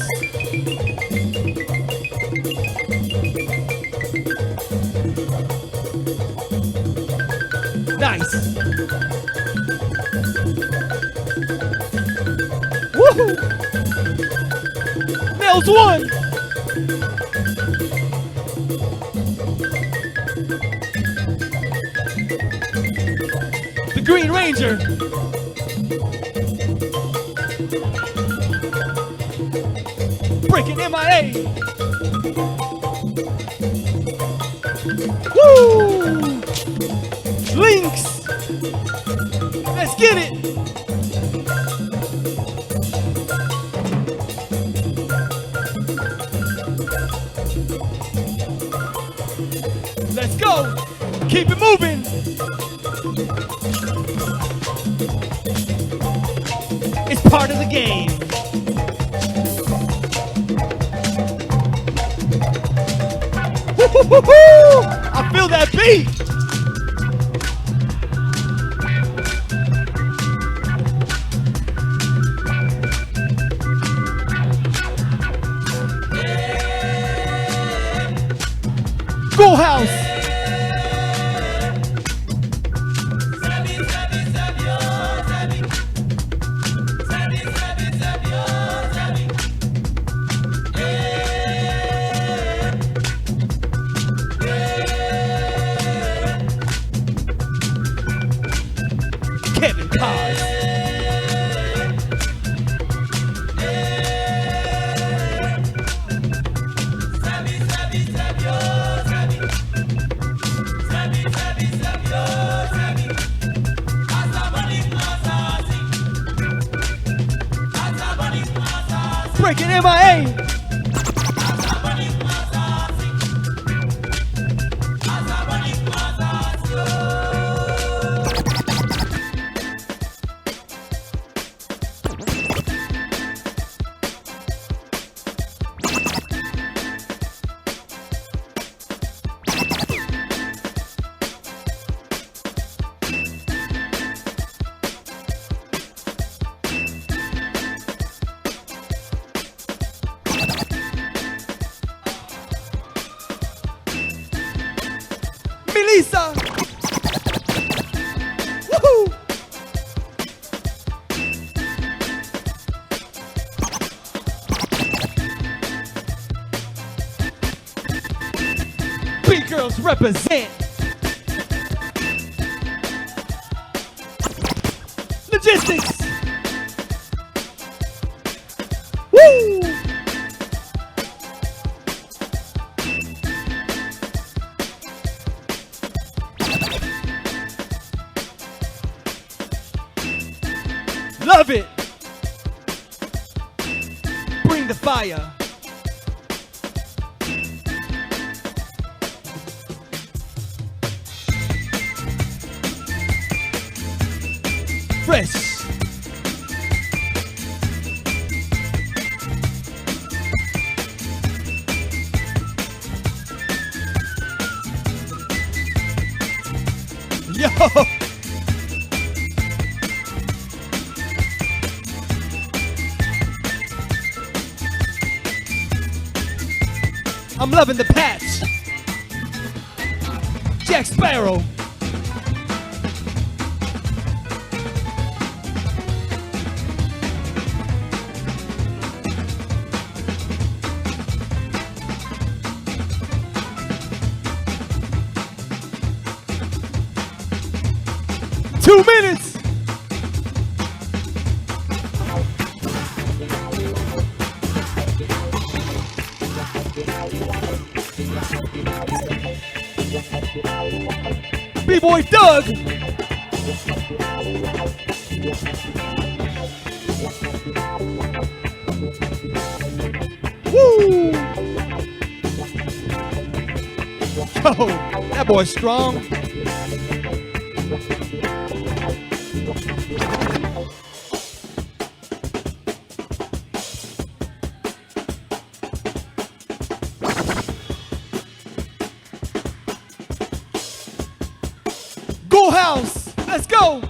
Speaker 2: Nice. Woohoo! Nails one. The Green Ranger. Breaking MIA. Woo! Links. Let's get it. Let's go. Keep it moving. It's part of the game. Woo-hoo-hoo-hoo! I feel that beat. Ghoul house. Kevin Cars. Breaking MIA. Melissa. Woohoo. Big girls represent. Logistics. Woo. Love it. Bring the fire. Fresh. Yo. I'm loving the patch. Jack Sparrow. Two minutes. B-Boy Doug. Woo! Yo, that boy's strong. Ghoul house, let's go.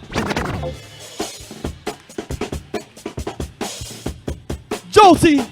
Speaker 2: Jolty.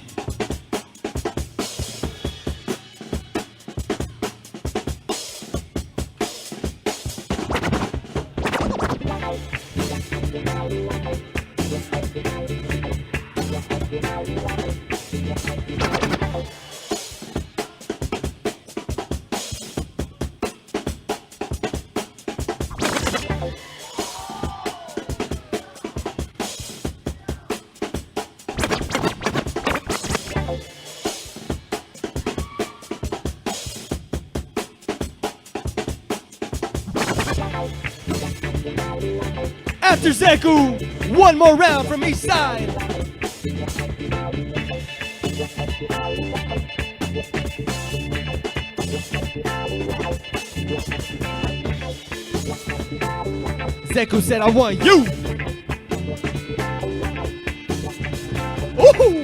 Speaker 2: After Zeku, one more round from each side. Zeku said, I want you. Ooh.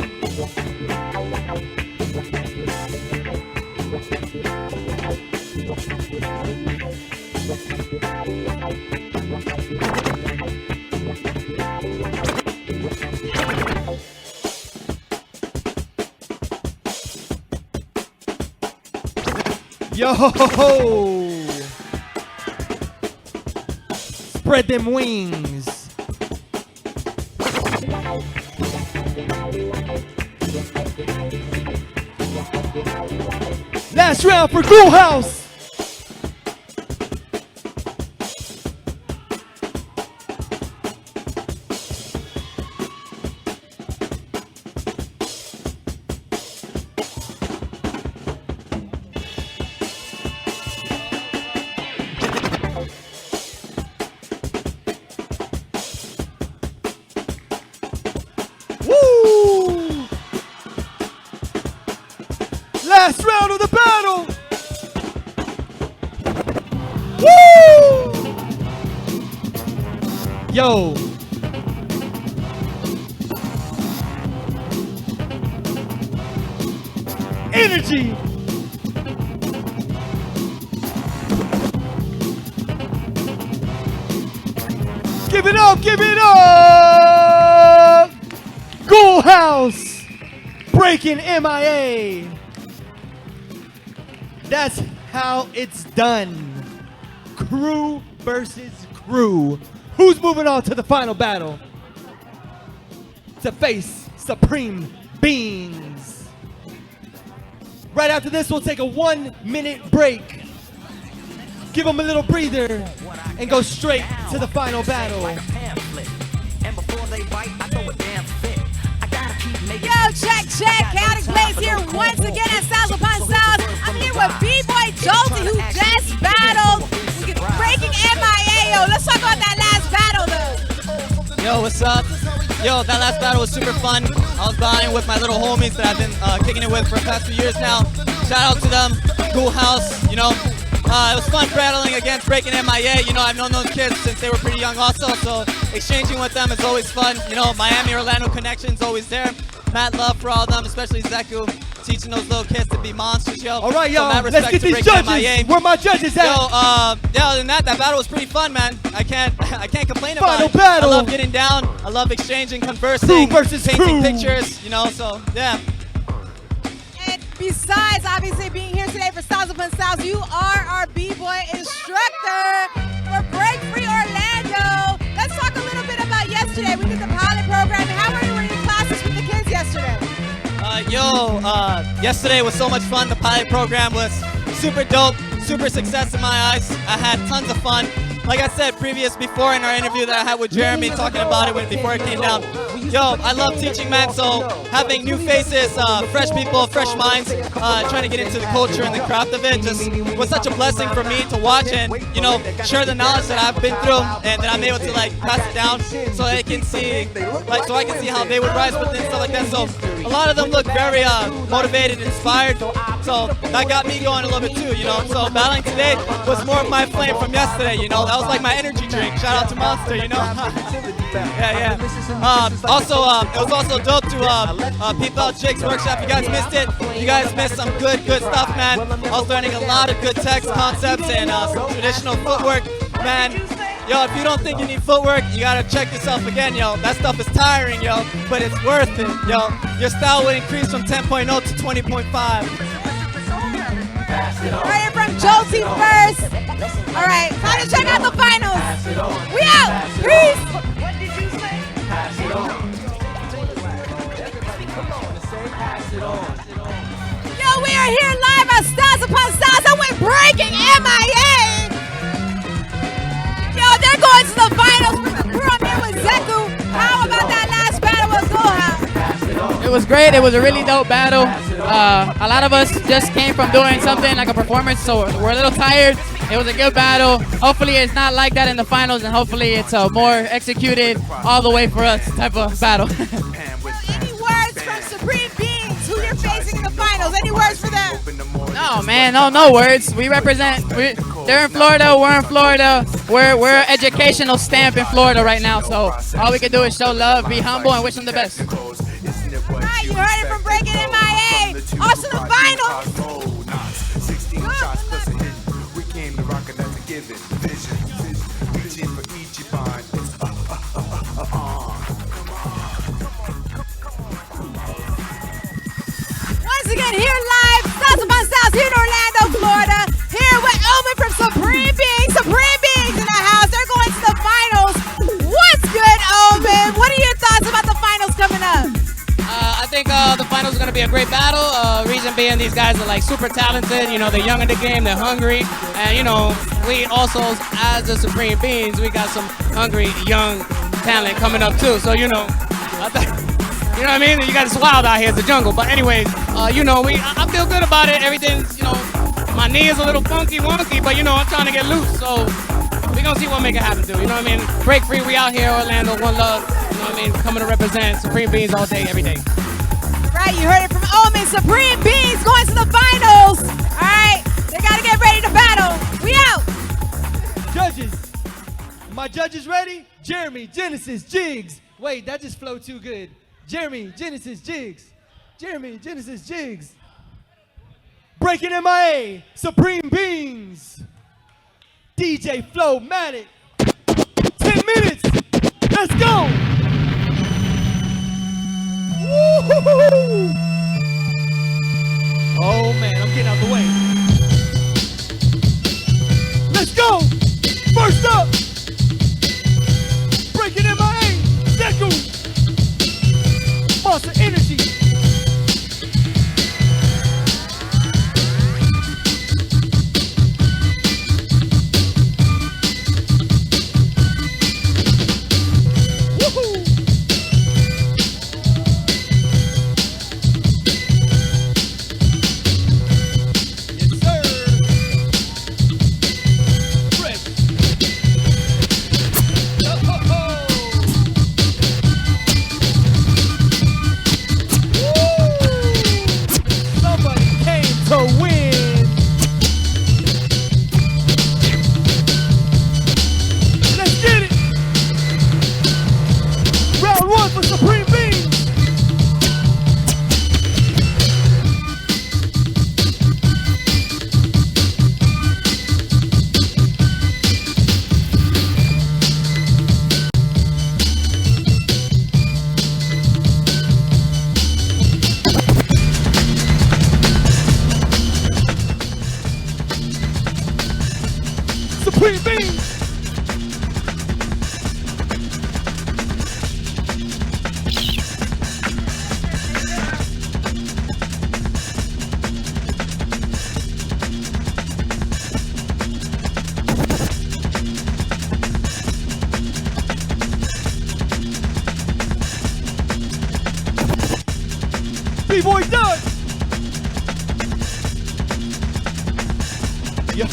Speaker 2: Yo! Spread them wings. Last round for Ghoul House. Last round of the battle! Woo! Yo! Energy! Give it up! Give it up! Ghoul House! Breaking MIA! That's how it's done. Crew versus crew. Who's moving on to the final battle? To face Supreme Beings. Right after this, we'll take a 1-minute break. Give them a little breather and go straight to the final battle.
Speaker 1: Yo, check. Chaotic Blaze here once again at Styles Upon Styles. I'm here with B-Boy Jolty, who just battled. Breaking MIA, yo. Let's talk about that last battle, though.
Speaker 21: Yo, what's up? Yo, that last battle was super fun. I was battling with my little homies that I've been kicking it with for the past few years now. Shout out to them, Ghoul House, you know. It was fun battling against Breaking MIA. You know, I've known those kids since they were pretty young also, so exchanging with them is always fun. You know, Miami, Orlando connection's always there. Mad love for all of them, especially Zeku, teaching those little kids to be monsters, yo.
Speaker 2: All right, y'all,
Speaker 21: so
Speaker 2: let's get these judges. MIA. Where my judges at?
Speaker 21: Yo, yeah, other than that battle was pretty fun, man. I can't complain about
Speaker 2: Final
Speaker 21: it.
Speaker 2: battle.
Speaker 21: I love getting down. I love exchanging, conversing,
Speaker 2: crew versus
Speaker 21: painting
Speaker 2: crew.
Speaker 21: pictures, you know, so, yeah.
Speaker 1: And besides, obviously, being here today for Styles Upon Styles, you are our B-Boy instructor for Break Free Orlando. Let's talk a little bit about yesterday. We did the pilot program. How were your classes with the kids yesterday?
Speaker 21: Yesterday was so much fun. The pilot program was super dope, super success in my eyes. I had tons of fun. Like I said before in our interview that I had with Jeremy, talking about it before it came down. Yo, I love teaching, man, so having new faces, fresh people, fresh minds, trying to get into the culture and the craft of it just was such a blessing for me to watch and, you know, share the knowledge that I've been through and that I'm able to, like, pass it down so they can see, like, so I can see how they would rise with it and stuff like that. So a lot of them look very motivated, inspired, so that got me going a little bit too, you know. So battling today was more of my flame from yesterday, you know. That was like my energy drink. Shout out to Monster, you know. yeah. Also, it was also dope to peep out Jake's workshop. You guys missed it. You guys missed some good stuff, man. I was learning a lot of good text concepts and some traditional footwork, man. Yo, if you don't think you need footwork, you gotta check yourself again, yo. That stuff is tiring, yo, but it's worth it, yo. Your style will increase from 10.0 to 20.5.
Speaker 1: Right from Jolty first. All right, time to check out the finals. We out. Peace. What did you say? Pass it on. Yo, we are here live at Styles Upon Styles. I went Breaking MIA. Yo, they're going to the finals. We're here with Zeku. How about that last battle with Ghoul House?
Speaker 22: It
Speaker 7: was great. It was a really dope battle. A lot of us just came from doing something like a performance, so we're a little tired. It was a good battle. Hopefully it's not like that in the finals, and hopefully it's a more executed all the way for us type of battle.
Speaker 1: Any words from Supreme Beings, who you're facing in the finals? Any words for them?
Speaker 7: No, man, no words. We represent. They're in Florida. We're in Florida. We're an educational stamp in Florida right now. So all we can do is show love, be humble, and wish them the best.
Speaker 1: Right, you heard it from Breaking MIA. Off to the finals. Once again, here live, Styles Upon Styles here in Orlando, Florida. Here with Omen from Supreme Beings. Supreme Beings in the house. They're going to the finals. What's good, Omen? What are your thoughts about the finals coming up?
Speaker 21: I think the finals is going to be a great battle. Reason being, these guys are like super talented. You know, they're young in the game, they're hungry. And, you know, we also, as the Supreme Beings, we got some hungry, young talent coming up too. So, you know, you know what I mean? You guys, it's wild out here, it's the jungle. But anyways, you know, I feel good about it. Everything's, you know, my knee is a little funky, wonky, but, you know, I'm trying to get loose. So we're going to see what make it happen to. You know what I mean? Break free, we out here, Orlando, one love. You know what I mean? Coming to represent Supreme Beings all day, every day.
Speaker 1: Right, you heard it from Omen. Supreme Beings going to the finals. All right, they got to get ready to battle. We out.
Speaker 2: Judges. My judges ready? Jeremy, Genesis, Jigs. Wait, that just flowed too good. Jeremy, Genesis, Jigs. Jeremy, Genesis, Jigs. Breaking MIA, Supreme Beings. DJ Flowmatic. 10 minutes. Let's go. Woo-hoo-hoo. Oh man, I'm getting out the way. Let's go. First up. Breaking MIA. Deku. Monster Energy. B-Boy Doug! Yo!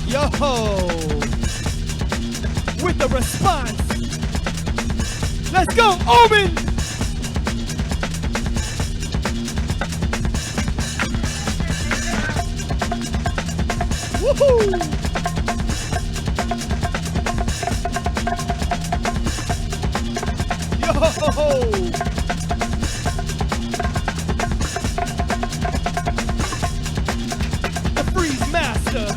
Speaker 2: Yo! With the response! Let's go, Omen! Woohoo! Yo! The Freeze Master!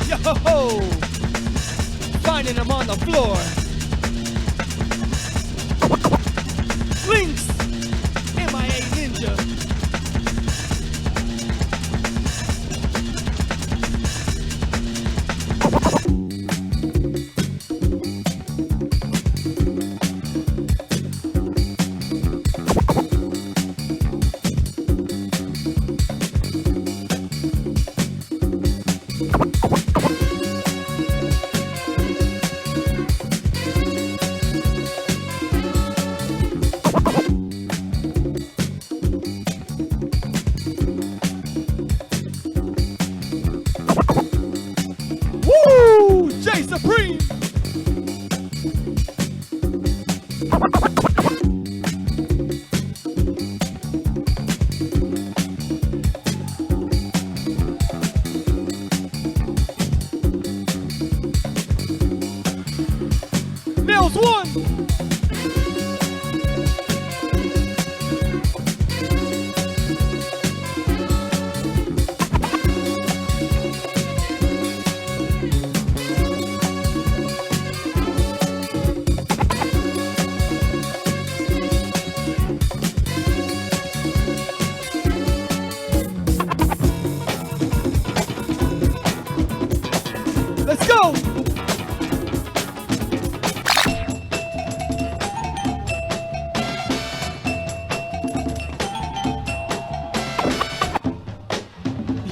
Speaker 2: Yo! Finding him on the floor. Links, MIA Ninja.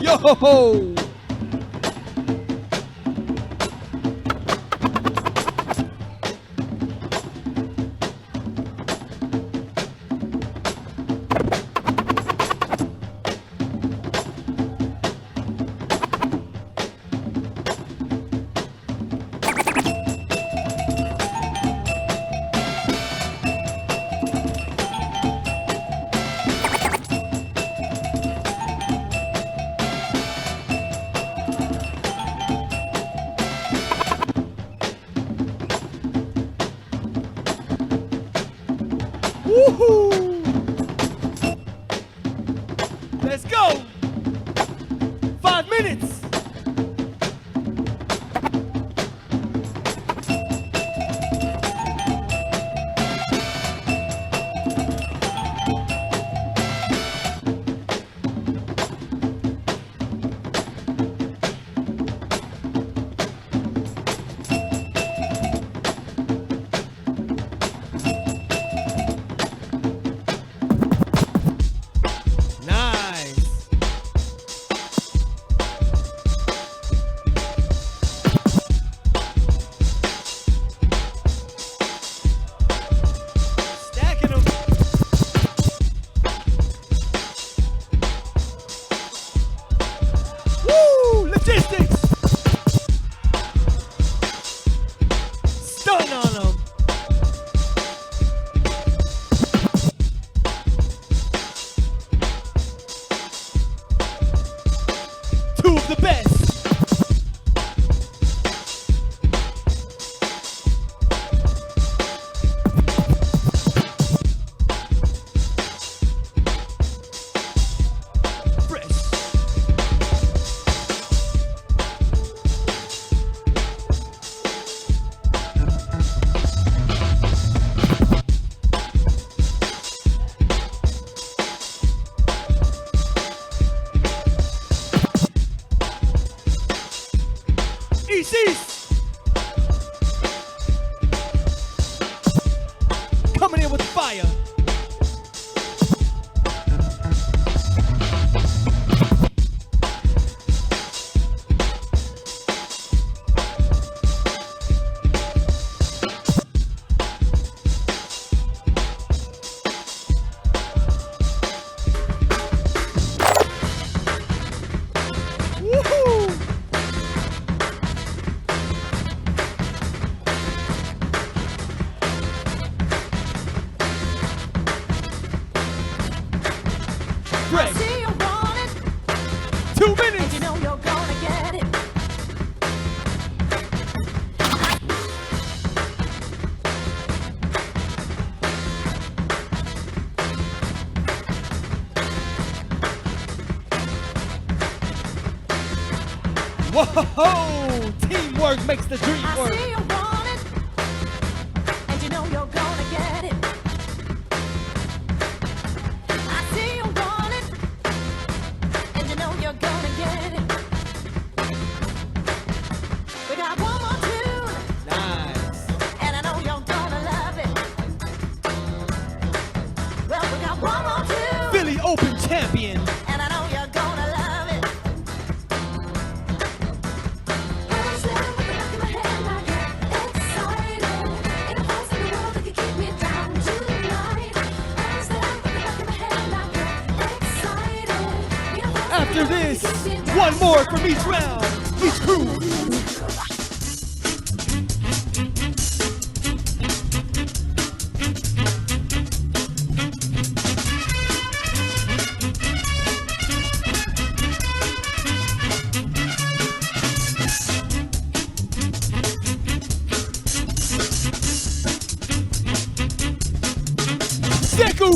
Speaker 2: Yo ho ho! Woohoo! Let's go! 5 minutes! Coming in with fire.
Speaker 13: I see you want it.
Speaker 2: 2 minutes.
Speaker 13: And you know you're gonna get it.
Speaker 2: Whoa! Teamwork makes the dream work.
Speaker 13: I see you want it. And you know you're gonna get it. I see you want it. And you know you're gonna get it. We got one more tune.
Speaker 2: Nice.
Speaker 13: And I know you're gonna love it. Well, we got one more tune.
Speaker 2: Philly Open champion.
Speaker 13: And I know you're gonna love it.
Speaker 2: After this, one more from each round, each crew. Deku!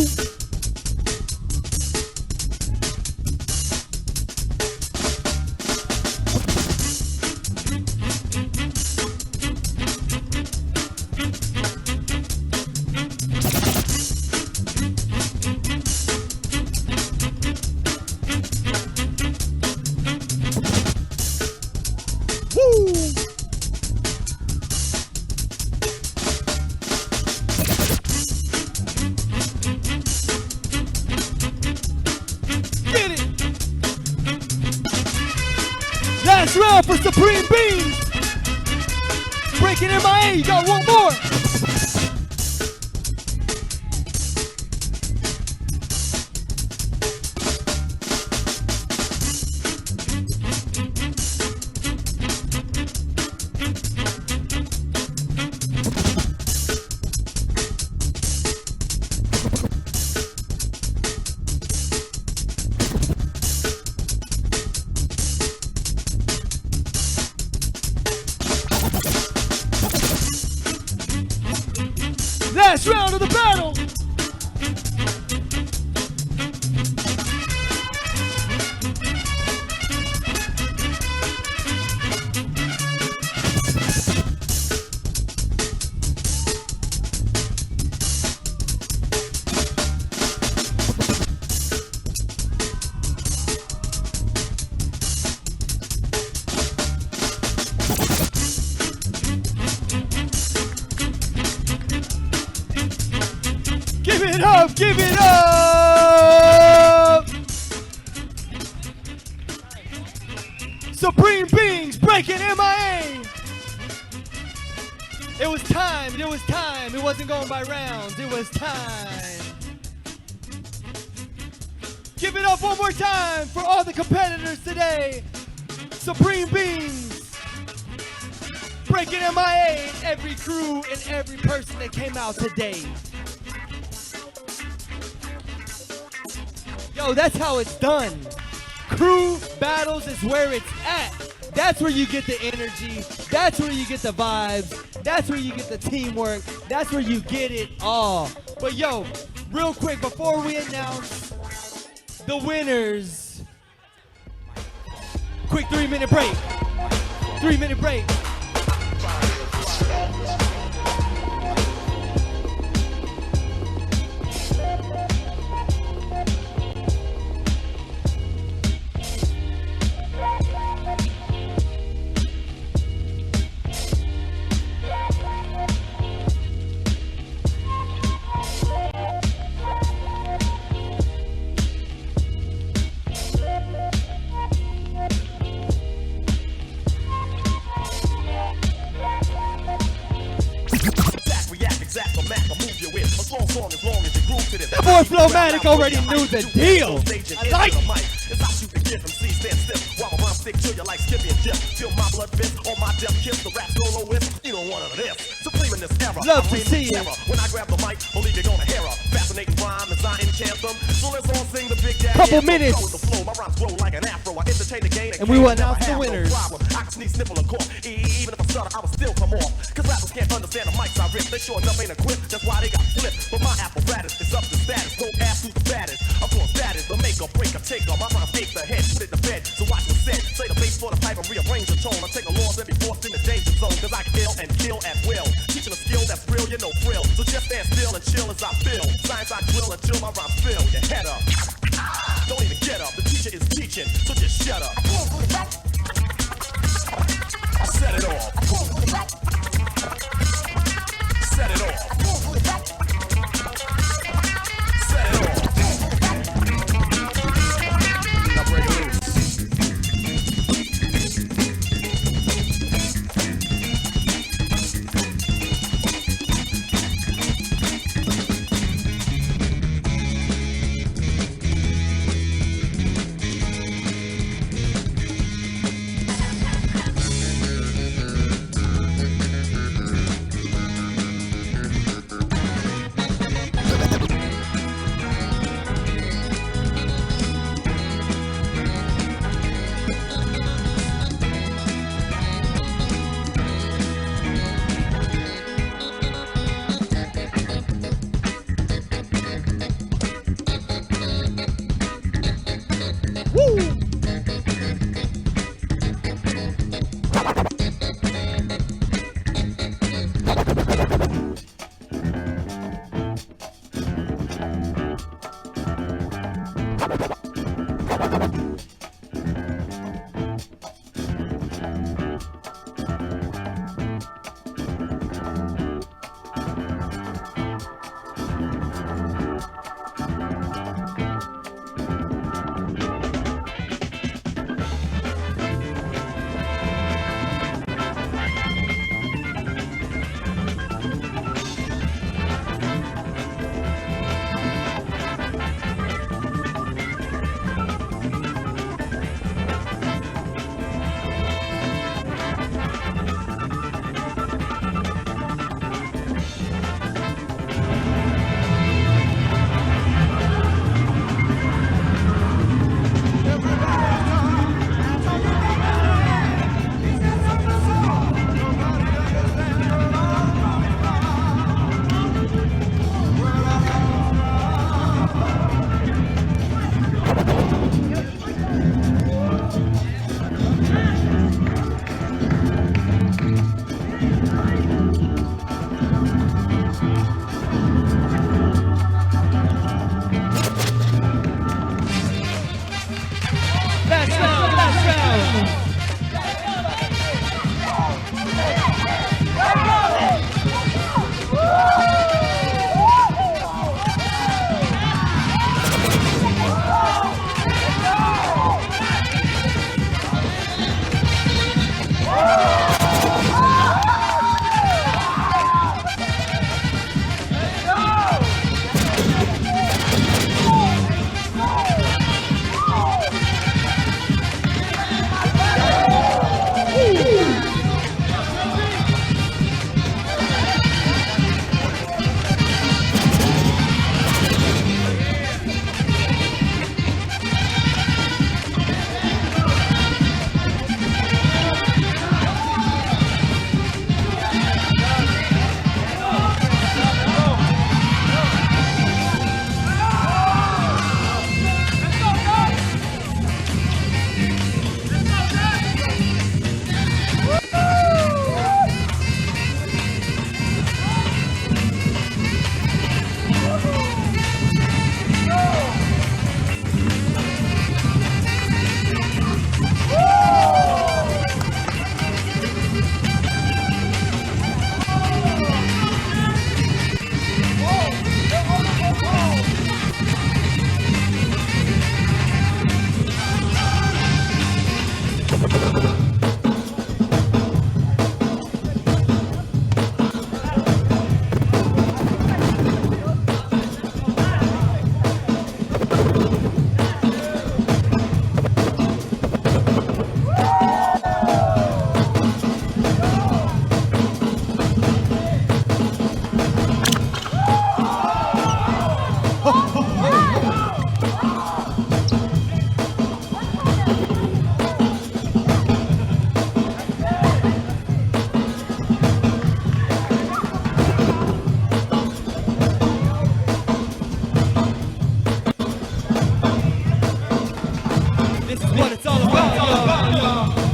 Speaker 2: Last round for Supreme Beans. Breaking MIA, you got one more. Last round of the battle. Give it up, give it up! Supreme Beings breaking MIA! It was time, it was time. It wasn't going by rounds, it was time. Give it up one more time for all the competitors today. Supreme Beings breaking MIA in every crew and every person that came out today. Yo, that's how it's done. Crew battles is where it's at. That's where you get the energy. That's where you get the vibes. That's where you get the teamwork. That's where you get it all. But yo, real quick, before we announce the winners, quick 3-minute break. 3-minute break. That boy Flowmatic already knew the deal. I like it. While my rhyme stick to you like Skippy and Jeff. Feel my blood fist on my death kiss. The rap solo with you don't want none of this. Supreme in this era. Love to see you. When I grab the mic, believe you're gonna hear a fascinating rhyme as I enchant them. So let's all sing the big daddy. Couple minutes. My rhymes grow like an afro. I entertain the game and we will announce the winners. I can sneeze, sniffle, and cough. Even if I stutter, I will still come off. Cause rappers can't understand the mics I rip. They sure enough ain't equipped. That's why they got flipped. But my apparatus is up to status. Don't ask who's the baddest. Of course, that is the make or break or take on. My rhymes take the head, put it to bed. So watch what's said. Say the bass for the pipe and rearrange the tone. I take a laws and be forced in the danger zone. Cause I can kill and kill at will. Teaching a skill that's real, you know thrill. So just stand still and chill as I feel. Science I drill until my rhymes fill. Your head up. Don't even get up. The teacher is teaching, so just shut up. Set it off. Set it off. Set it off. Now break it loose. what it's all about, y'all.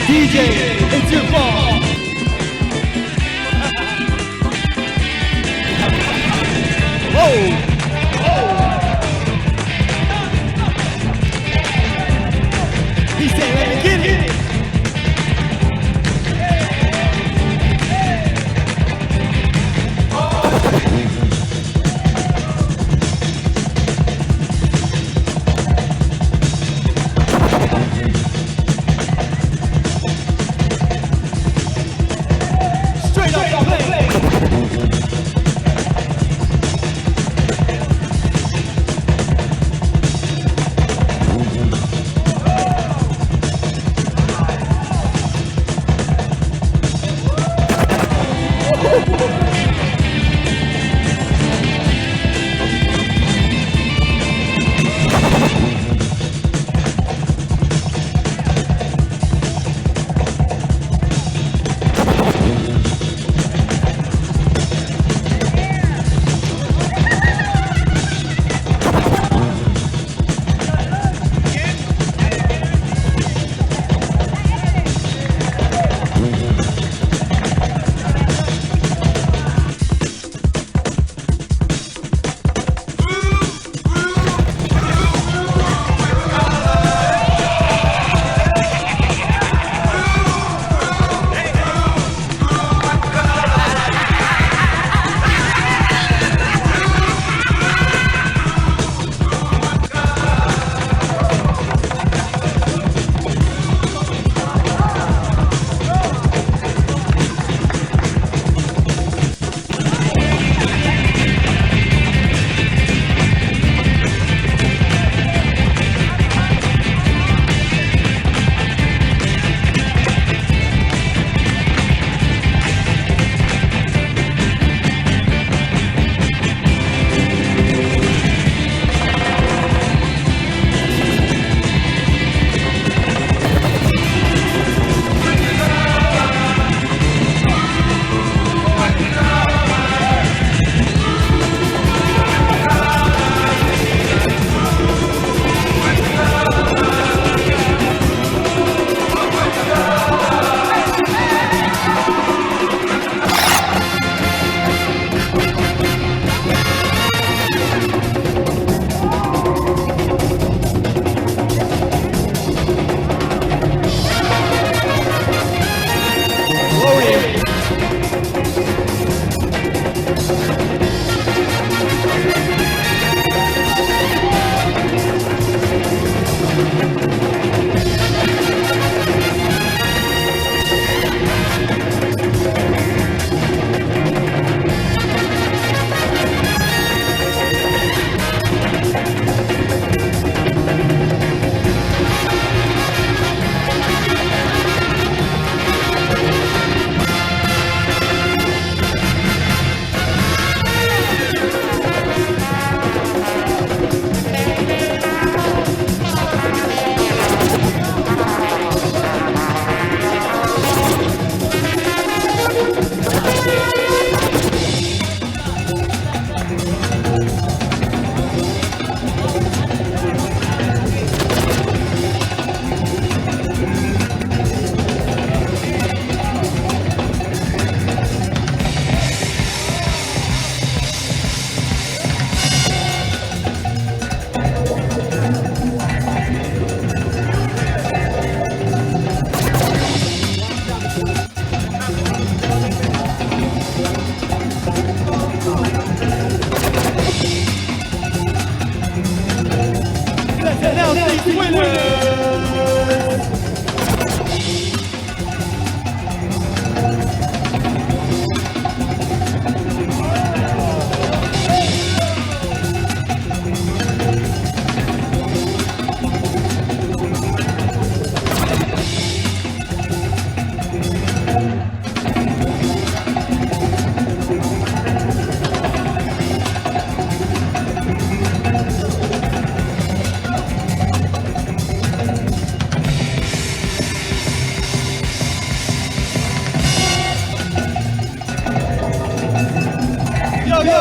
Speaker 2: DJ, it's your fault. Whoa. He said, let me get it. Straight up play.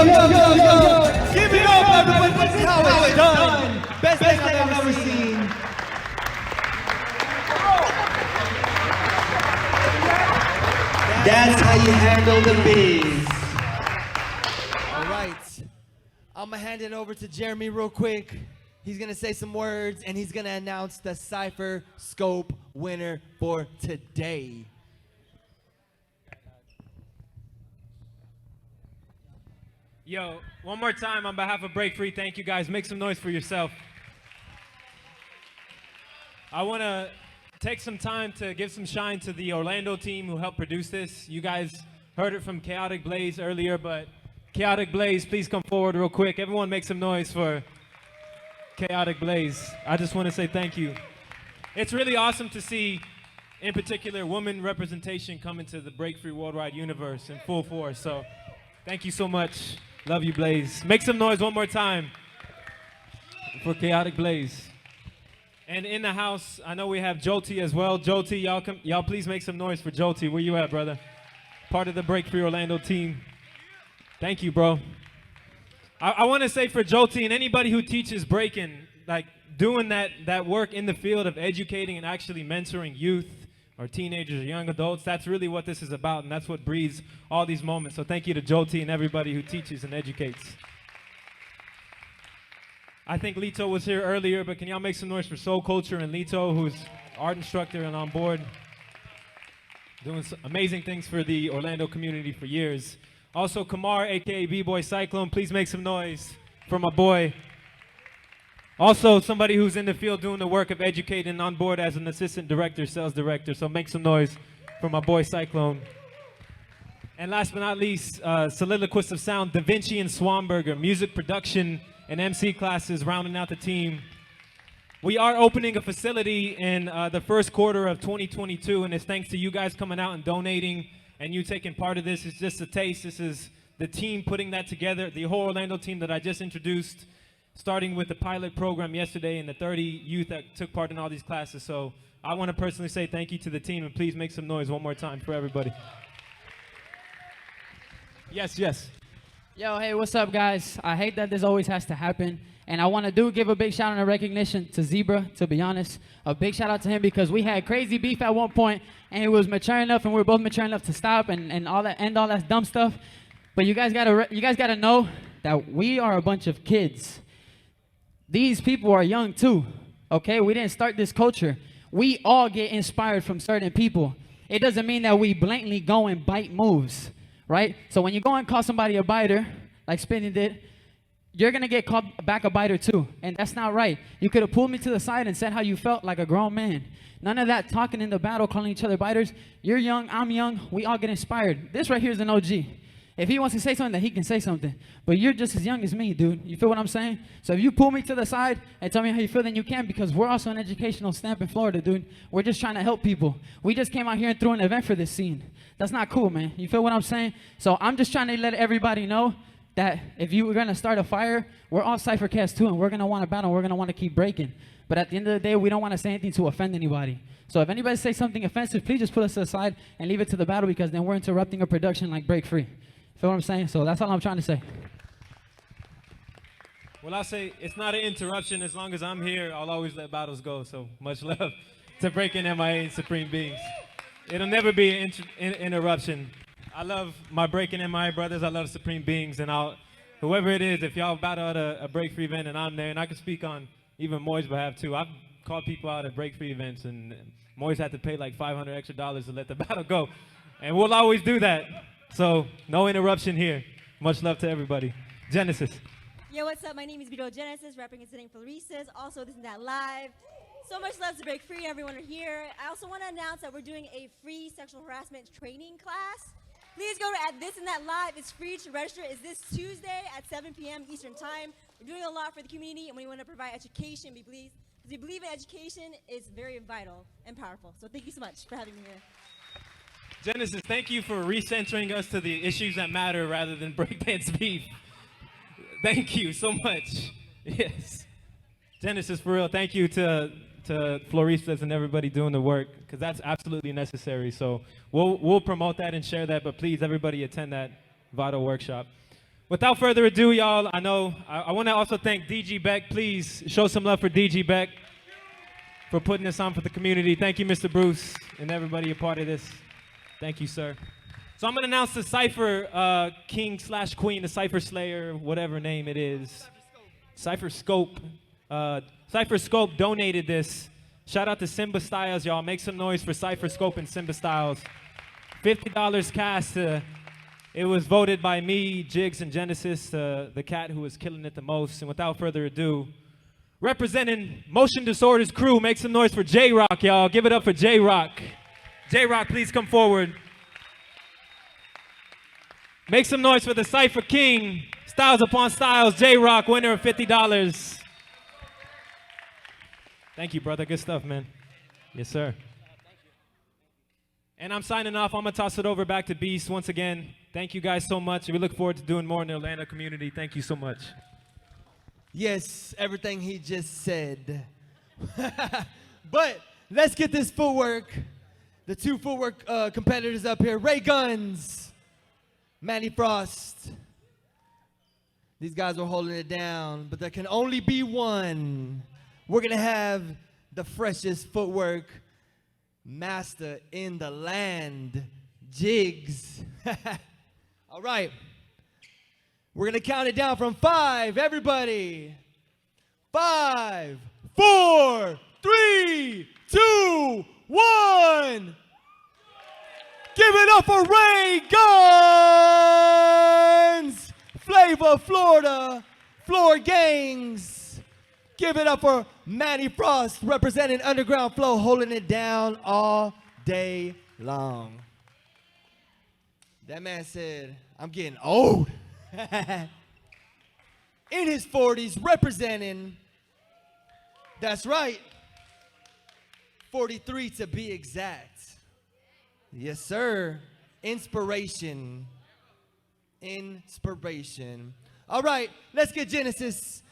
Speaker 2: Give it up, everybody. This is how it's done. Best thing I've ever seen.
Speaker 6: That's how you handle the bees.
Speaker 2: All right. I'm going to hand it over to Jeremy real quick. He's going to say some words, and he's going to announce the Cypher Scope winner for today.
Speaker 12: Yo, one more time on behalf of Break Free, thank you guys. Make some noise for yourself. I want to take some time to give some shine to the Orlando team who helped produce this. You guys heard it from Chaotic Blaze earlier, but Chaotic Blaze, please come forward real quick. Everyone make some noise for Chaotic Blaze. I just want to say thank you. It's really awesome to see, in particular, woman representation come into the Break Free Worldwide universe in full force. So thank you so much. Love you, Blaze. Make some noise one more time for Chaotic Blaze. And in the house, I know we have Jolty as well. Jolty, y'all please make some noise for Jolty. Where you at, brother? Part of the Break Free Orlando team. Thank you, bro. I want to say for Jolty and anybody who teaches breaking, like doing that work in the field of educating and actually mentoring youth or teenagers or young adults, that's really what this is about, and that's what breeds all these moments. So thank you to Jolty and everybody who teaches and educates. I think Lito was here earlier, but can y'all make some noise for Soul Culture and Lito, who's art instructor and on board, doing amazing things for the Orlando community for years. Also, Kamar, aka B-Boy Cyclone, please make some noise for my boy. Also, somebody who's in the field doing the work of educating on board as an assistant director, sales director. So make some noise for my boy Cyclone. And last but not least, Soliloquist of Sound, Da Vinci and Swanberger, music production and MC classes rounding out the team. We are opening a facility in the first quarter of 2022, and it's thanks to you guys coming out and donating and you taking part of this. It's just a taste. This is the team putting that together, the whole Orlando team that I just introduced, starting with the pilot program yesterday and the 30 youth that took part in all these classes. So I want to personally say thank you to the team, and please make some noise one more time for everybody. Yes, yes.
Speaker 7: Yo, hey, what's up, guys? I hate that this always has to happen. And I want to give a big shout out and recognition to Zebra, to be honest. A big shout out to him because we had crazy beef at one point, and he was mature enough, and we were both mature enough to stop and all that dumb stuff. But you guys gotta know that we are a bunch of kids. These people are young too, okay? We didn't start this culture. We all get inspired from certain people. It doesn't mean that we blatantly go and bite moves, right? So when you go and call somebody a biter, like Spinning did, you're gonna get called back a biter too, and that's not right. You could have pulled me to the side and said how you felt like a grown man. None of that talking in the battle, calling each other biters. You're young, I'm young, we all get inspired. This right here is an OG. If he wants to say something, then he can say something. But you're just as young as me, dude. You feel what I'm saying? So if you pull me to the side and tell me how you feel, then you can, because we're also an educational stamp in Florida, dude. We're just trying to help people. We just came out here and threw an event for this scene. That's not cool, man. You feel what I'm saying? So I'm just trying to let everybody know that if you were going to start a fire, we're all CypherCast too, and we're going to want to battle, and we're going to want to keep breaking. But at the end of the day, we don't want to say anything to offend anybody. So if anybody says something offensive, please just put us to the side and leave it to the battle, because then we're interrupting a production like Break Free. Feel what I'm saying? So that's all I'm trying to say.
Speaker 12: Well, I'll say it's not an interruption. As long as I'm here, I'll always let battles go. So much love to Breaking MIA and Supreme Beings. It'll never be an interruption. I love my Breaking MIA brothers. I love Supreme Beings. And whoever it is, if y'all battle at a Break Free event and I'm there, and I can speak on even Moy's behalf too. I've called people out at Break Free events, and Moy's had to pay like $500 extra to let the battle go. And we'll always do that. So, no interruption here. Much love to everybody. Genesis.
Speaker 22: Yo, what's up? My name is Vito Genesis, representing Floristas. Also, this is That Live. So much love to Break Free. Everyone are here. I also want to announce that we're doing a free sexual harassment training class. Please go to This and That Live. It's free to register. It's this Tuesday at 7 p.m. Eastern Time. We're doing a lot for the community, and we want to provide education, because we believe in education is very vital and powerful. So thank you so much for having me here.
Speaker 12: Genesis, thank you for recentering us to the issues that matter rather than breakdance beef. Thank you so much. Yes. Genesis, for real, thank you to Floristas and everybody doing the work, because that's absolutely necessary. So we'll promote that and share that, but please, everybody attend that vital workshop. Without further ado, y'all, I want to also thank DG Beck. Please show some love for DG Beck for putting this on for the community. Thank you, Mr. Bruce, and everybody a part of this. Thank you, sir. So I'm going to announce the Cypher King/Queen, the Cypher Slayer, whatever name it is. Cypher Scope. Cypher Scope donated this. Shout out to Simba Styles, y'all. Make some noise for Cypher Scope and Simba Styles. $50 cast. It was voted by me, Jigs, and Genesis, the cat who was killing it the most. And without further ado, representing Motion Disorders crew, make some noise for J-Rock, y'all. Give it up for J-Rock. J-Rock, please come forward. Make some noise for the Cypher King, Styles Upon Styles, J-Rock, winner of $50. Thank you, brother. Good stuff, man. Yes, sir. And I'm signing off. I'm going to toss it over back to Beast once again. Thank you guys so much. We look forward to doing more in the Orlando community. Thank you so much.
Speaker 2: Yes, everything he just said. But let's get this footwork. The two footwork competitors up here. Ray Guns, Manny Frost. These guys are holding it down, but there can only be one. We're going to have the freshest footwork master in the land, Jigs. All right. We're going to count it down from 5. Everybody. 5, 4, 3, 2, 1. Give it up for Ray Guns. Flavor, Florida. Floor Gangs. Give it up for Manny Frost, representing Underground Flow, holding it down all day long. That man said, I'm getting old. In his 40s, representing, that's right, 43 to be exact. Yes, sir. Inspiration. Inspiration. All right, let's get Genesis.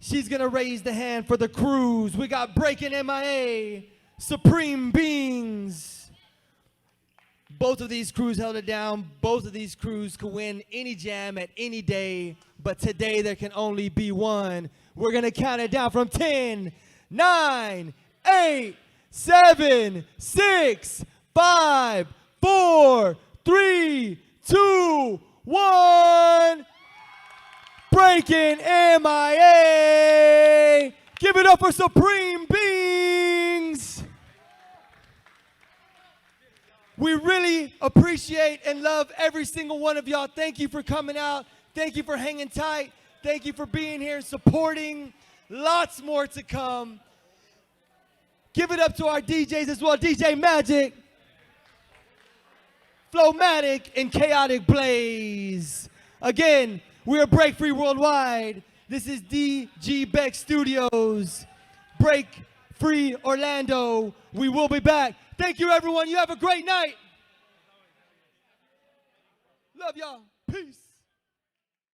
Speaker 2: She's going to raise the hand for the crews. We got Breaking MIA, Supreme Beings. Both of these crews held it down. Both of these crews could win any jam at any day, but today there can only be one. We're going to count it down from 10, 9, 8, 7, 6, 5, 4, 3, 2, 1. Breaking MIA. Give it up for Supreme Beings. We really appreciate and love every single one of y'all. Thank you for coming out. Thank you for hanging tight. Thank you for being here, supporting. Lots more to come. Give it up to our DJs as well. DJ Magic, Flowmatic, and Chaotic Blaze. Again, we are Break Free Worldwide. This is DG Beck Studios. Break Free Orlando. We will be back. Thank you, everyone. You have a great night. Love y'all. Peace.